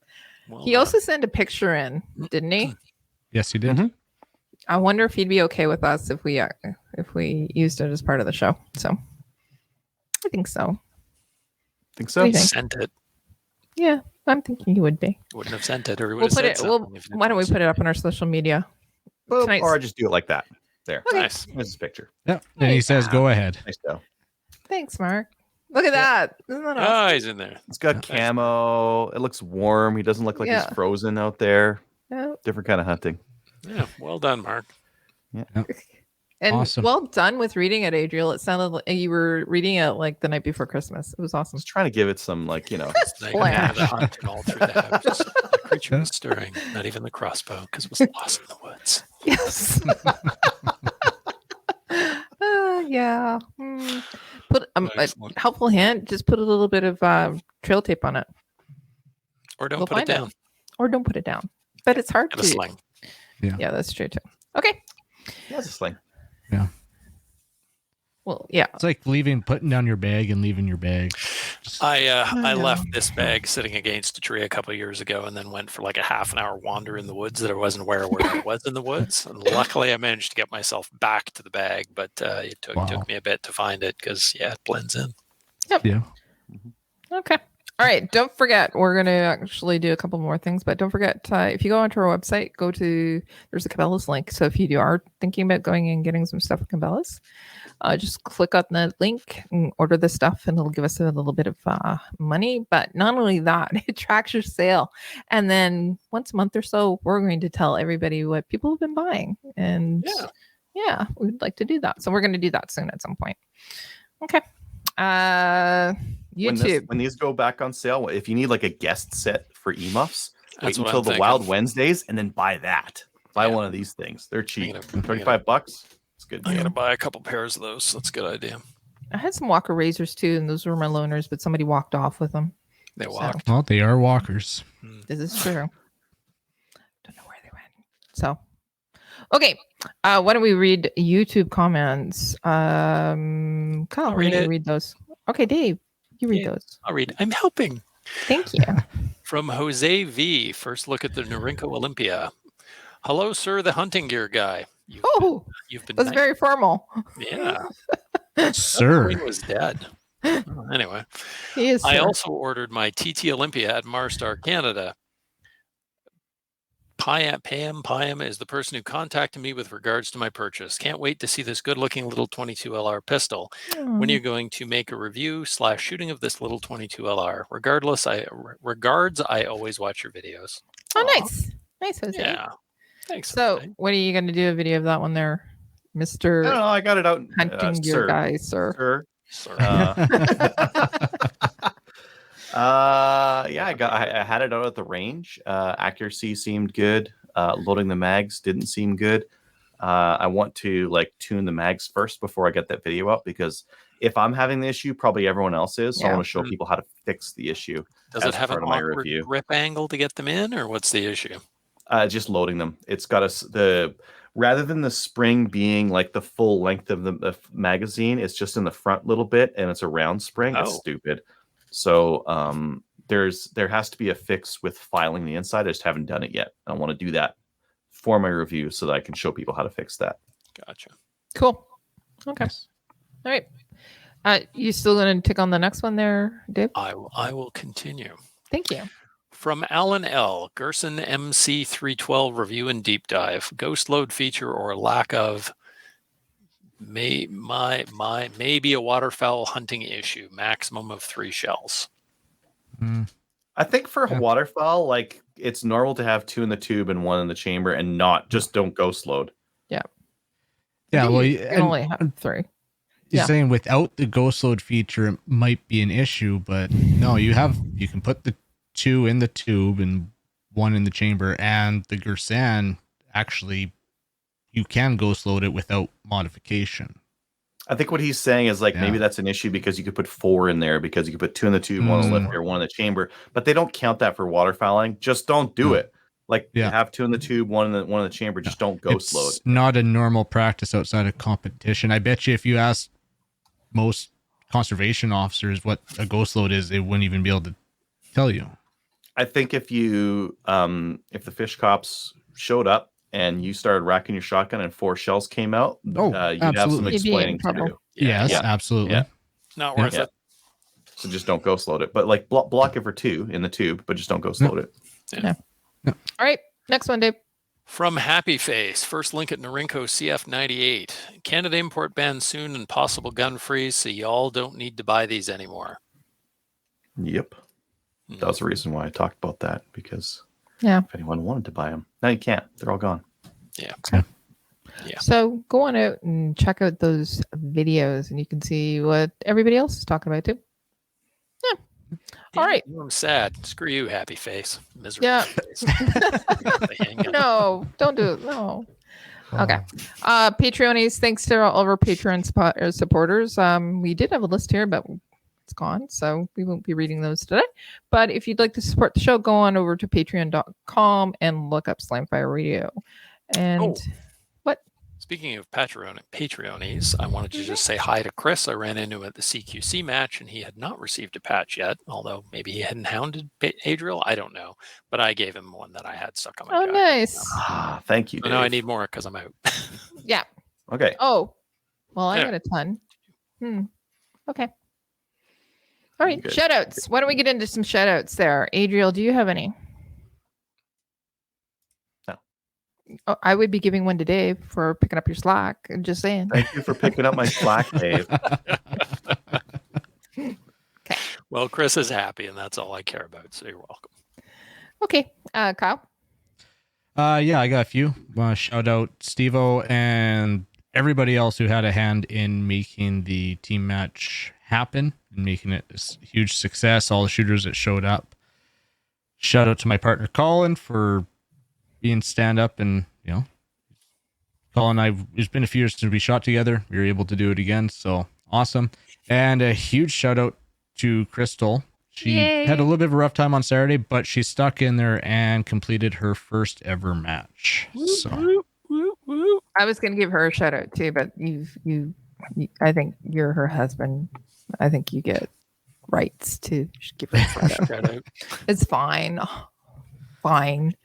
Well He done. also sent a picture in, didn't he? Yes, you did. Mhm. I wonder if he'd be okay with us if we used it as part of the show. So I think so. Think What so? do you think? Sent it. Yeah, I'm thinking he would be. Wouldn't have sent it, or he would We'll have put said it. something. if it Why don't we was. put it up on our social media? Boop, Tonight's- or just do it like that. There. Okay. Nice. There's his picture. Yeah. And he says, "Go ahead." Nice though. Thanks, Mark. Look at that. Isn't that awesome? Oh, he's in there. It's got camo. It looks warm. He doesn't look like Yeah. he's frozen out there. Yeah. Different kind of hunting. Yeah. Well done, Mark. And Awesome. well done with reading it, Adriel. It sounded like you were reading it like the night before Christmas. It was awesome. Just trying to give it some like Like, Flash. the hunt and all through the house. The creature was stirring, not even the crossbow, because it was lost in the woods. Yes. Yeah. Put a Excellent. helpful hint. Just put a little bit of trail tape on it, Or don't We'll put it find it. down. or don't put it down. But it's hard Get a to. sling. Yeah, that's true too. Okay. That's a sling. Well, yeah. It's like putting down your bag and leaving your bag. Just- I know. left this bag sitting against a tree a couple of years ago, and then went for like a half an hour wander in the woods that I wasn't aware where I was in the woods. And luckily, I managed to get myself back to the bag, but it took me a bit to find it because it blends in. yeah. Okay. All right. Don't forget, we're going to actually do a couple more things, but don't forget, if you go onto our website, there's a Cabela's link. So if you are thinking about going and getting some stuff at Cabela's, just click on the link and order the stuff, and it'll give us a little bit of money. But not only that, it tracks your sale. And then once a month or so, we're going to tell everybody what people have been buying. And yeah, we'd like to do that. So we're going to do that soon at some point. Okay. YouTube. When these go back on sale, if you need like a guest set for emuffs, wait That's what until I'm the thinking. Wild Wednesdays and then buy that. Buy Yeah. one of these things. They're cheap. I'm gonna- $35. It's good. I deal. gotta buy a couple pairs of those. That's a good idea. I had some Walker razors too, and those were my loaners, but somebody walked off with them. They So- walked. Well, they are walkers. This is true. Don't know where they went. So, okay. Why don't we read YouTube comments? Kyle, I'll read read it. read those. Okay, Dave, you read Yeah. those. I'll read. I'm helping. Thank you. From Jose V. First look at the Norinco Olympia. Hello, sir, the hunting gear guy. Oh, You've been that's nice. very formal. Yeah. Sir. Queen was dead. Oh, anyway, He is. I sir. also ordered my TT Olympia at Marstar, Canada. Pam is the person who contacted me with regards to my purchase. Can't wait to see this good-looking little 22 LR pistol. When are you going to make a review / shooting of this little 22 LR? Regards, I always watch your videos. Oh, Aw. nice, Jose. Yeah. Thanks. So, Jose. when are you going to do a video of that one there, I Mister don't know. I got it out. Hunting Gear sir. Guy, sir? Sir. Sorry. Yeah, I had it out at the range. Accuracy seemed good. Loading the mags didn't seem good. I want to like tune the mags first before I get that video up, because if I'm having the issue, probably everyone else is. So I Yeah. want to show people how to fix the issue. Does as it have part an of my awkward review. grip angle to get them in, or what's the issue? Just loading them. It's got rather than the spring being like the full length of the magazine, it's just in the front little bit, and it's a round spring. It's Oh. stupid. So there has to be a fix with filing the inside. I just haven't done it yet. I want to do that for my review so that I can show people how to fix that. Gotcha. Cool. Okay. Yes. All right. You still going to tick on the next one there, Dave? I will continue. Thank you. From Alan L. Gerson MC312 review and deep dive. Ghost load feature or lack of Maybe a waterfowl hunting issue. Maximum of 3 shells. I think for a waterfowl, like it's normal to have 2 in the tube and 1 in the chamber, and don't ghost load. Yeah. Yeah. Well, you can only have 3. You're saying without the ghost load feature, it might be an issue, but no, you can put the 2 in the tube and 1 in the chamber, and the Gersan actually, you can ghost load it without modification. I think what he's saying is maybe that's an issue because you could put 4 in there because you could put 2 in the tube, 1 in the lifter, 1 in the chamber, but they don't count that for waterfowling. Just don't do it. Have 2 in the tube, 1 in the chamber. Just don't ghost load. It's not a normal practice outside of competition. I bet you if you ask most conservation officers what a ghost load is, they wouldn't even be able to tell you. I think if you if the fish cops showed up and you started racking your shotgun and 4 shells came out, you'd have some explaining to do. Yes, absolutely. Yeah. Not worth it. So just don't ghost load it. But block it for 2 in the tube, but just don't ghost load it. Yeah. All right. Next one, Dave. From Happy Face, first link at Norinco CF98. Canada import ban soon and possible gun freeze, so y'all don't need to buy these anymore. Yep. That was the reason why I talked about that, because if anyone wanted to buy them, now you can't. They're all gone. Yeah. Yeah. So go on out and check out those videos, and you can see what everybody else is talking about too. Yeah. All right. I'm sad. Screw you, Happy Face. Miserable face. No, don't do it. No. Okay. Patreonies, thanks to all of our Patreon supporters. We did have a list here, but it's gone, so we won't be reading those today. But if you'd like to support the show, go on over to patreon.com and look up Slamfire Radio. And what? Speaking of Patreonies, I wanted to just say hi to Chris. I ran into him at the CQC match, and he had not received a patch yet, although maybe he hadn't hounded Adriel. I don't know. But I gave him one that I had stuck on my back. Nice. Thank you, Dave. No, I need more because I'm out. Yeah. Okay. Oh, well, I got a ton. Okay. All right. Shoutouts. Why don't we get into some shoutouts there? Adriel, do you have any? No. Oh, I would be giving one to Dave for picking up your slack. I'm just saying. Thank you for picking up my slack, Dave. Okay. Well, Chris is happy, and that's all I care about. So you're welcome. Okay. Kyle? Yeah, I got a few. Shout out Steve-O and everybody else who had a hand in making the team match happen and making it a huge success. All the shooters that showed up. Shout out to my partner Colin for being stand up, and Colin and I, it's been a few years since we shot together. We were able to do it again, so awesome. And a huge shout out to Crystal. She had a little bit of a rough time on Saturday, but she stuck in there and completed her first ever match. So I was going to give her a shout out too, but you I think you're her husband. I think you get rights to give her a shout out. It's fine. Fine.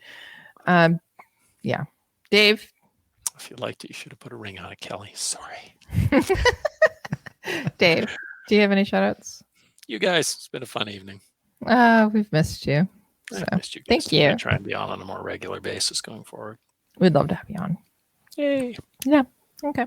Yeah. Dave? If you liked it, you should have put a ring on it, Kelly. Sorry. Dave, do you have any shout outs? You guys, it's been a fun evening. We've missed you. So, missed you guys. Thank you. I try and be on a more regular basis going forward. We'd love to have you on. Yay. Yeah. Okay.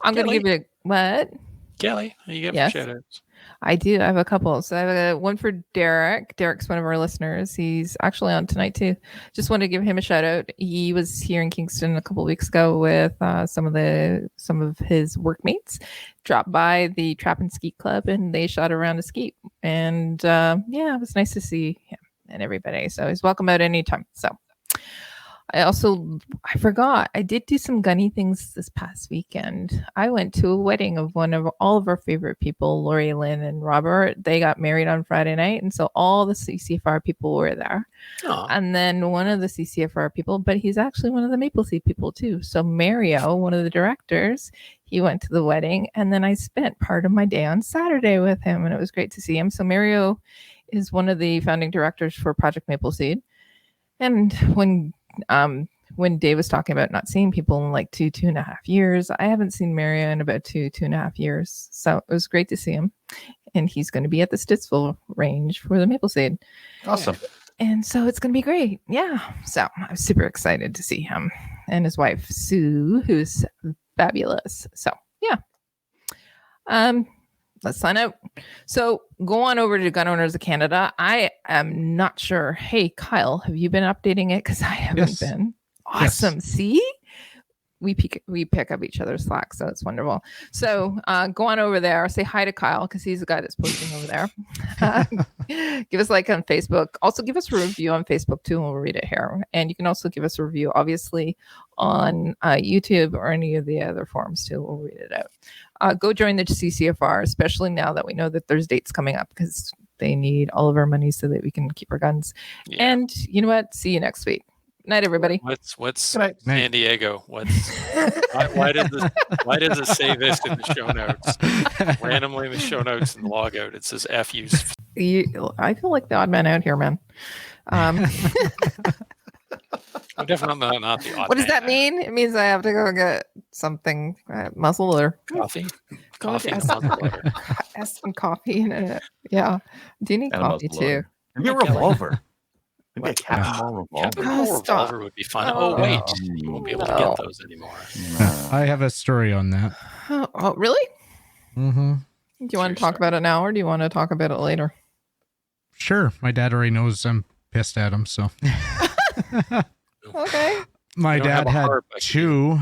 I'm going to give you what? Kelly, you get my shout outs. I do. I have a couple. So I have one for Derek. Derek's one of our listeners. He's actually on tonight too. Just wanted to give him a shout out. He was here in Kingston a couple of weeks ago with some of his workmates. Dropped by the Trap and Skeet Club, and they shot around a skeet. And it was nice to see him and everybody. So he's welcome out anytime. So I forgot. I did do some gunny things this past weekend. I went to a wedding of one of all of our favorite people, Lori, Lynn, and Robert. They got married on Friday night, and so all the CCFR people were there. Aww. And then one of the CCFR people, but he's actually one of the Maple Seed people too. So Mario, one of the directors, he went to the wedding, and then I spent part of my day on Saturday with him, and it was great to see him. So Mario is one of the founding directors for Project Maple Seed. And when Dave was talking about not seeing people in like 2.5 years, I haven't seen Mario in about 2.5 years. So it was great to see him. And he's going to be at the Stittsville range for the Maple Seed. Awesome. And so it's going to be great. Yeah. So I'm super excited to see him and his wife, Sue, who's fabulous. So Let's sign out. So go on over to Gun Owners of Canada. I am not sure. Hey, Kyle, have you been updating it? Because I haven't been. Awesome. Yes. See? We pick up each other's slack, so it's wonderful. So go on over there. Say hi to Kyle because he's the guy that's posting over there. Give us a like on Facebook. Also, give us a review on Facebook too, and we'll read it here. And you can also give us a review, obviously, on YouTube or any of the other forums too. We'll read it out. Go join the CCFR, especially now that we know that there's dates coming up because they need all of our money so that we can keep our guns. Yeah. And you know what? See you next week. Night, everybody. What's San Diego? Why does it say this in the show notes? Randomly in the show notes and the logout, it says FU's. I feel like the odd man out here, man. I'm definitely not the odd man. What does that mean? It means I have to go get something. Muzzleloader. Coffee. Coffee and muzzleloader. Ask some coffee in it. Yeah. Do you need coffee too? Maybe a revolver. Maybe a Captain revolver would be fun. Oh, wait. You won't be able to get those anymore. I have a story on that. Oh, really? Mm-hmm. Do you want to talk about it now or do you want to talk about it later? Sure. My dad already knows I'm pissed at him, so. Okay. My dad had two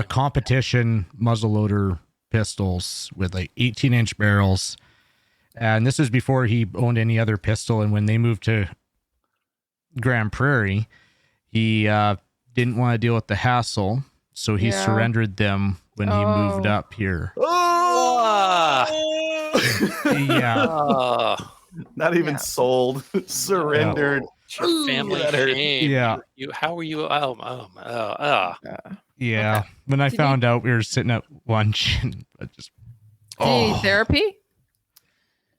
competition muzzleloader pistols with like 18-inch barrels. And this is before he owned any other pistol. And when they moved to Grand Prairie, he didn't want to deal with the hassle, so he surrendered them when he moved up here. Not even sold, surrendered. Your family shame. Yeah. How were you? Yeah. When I found out, we were sitting at lunch, and I just. Do you need therapy?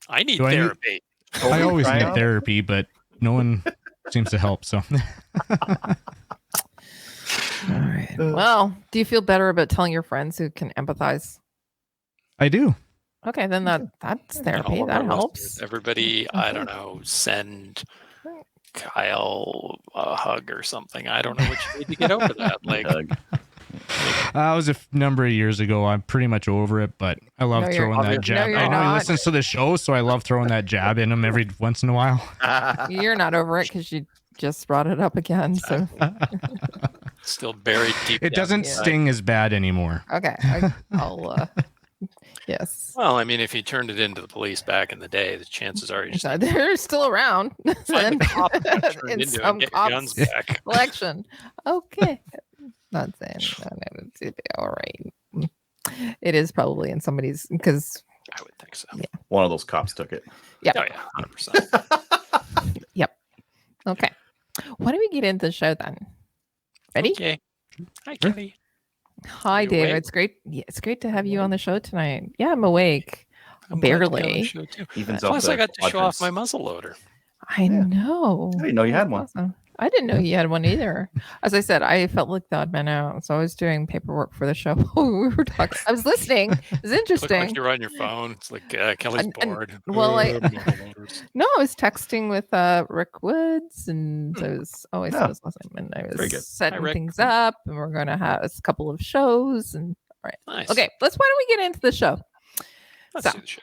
I need therapy. I always need therapy, but no one seems to help. So. All right. Well, do you feel better about telling your friends who can empathize? I do. Okay, then that's therapy. That helps. Everybody, I don't know, send Kyle a hug or something. I don't know what you need to get over that. Like, it was a number of years ago. I'm pretty much over it, but I love throwing that jab. I know he listens to the show, so I love throwing that jab in him every once in a while. You're not over it because you just brought it up again. So still buried deep. It doesn't sting as bad anymore. Okay, I'll. Yes. Well, I mean, if you turned it into the police back in the day, the chances are they're still around. Find the cop in some get guns back. Collection. Okay. Not saying no, all right. It is probably in somebody's because I would think so. Yeah. One of those cops took it. Yep. Oh yeah, 100%. Yep. Okay. Why don't we get into the show then? Ready? Okay. Hi, Kelly. Hi, Dave. It's great. Yeah, it's great to have you on the show tonight. Yeah, I'm awake. Barely. Plus, I got to show off my muzzleloader. I know. I didn't know you had one. Awesome. I didn't know you had one either. As I said, I felt like the odd man out, so I was doing paperwork for the show. We were talking. I was listening. It was interesting. Like you're on your phone. It's like Kelly's bored. Well, I was texting with Rick Woods, and I was always was listening, and I was setting things up, and we're going to have a couple of shows. And all right, nice. Okay, why don't we get into the show? Let's do the show.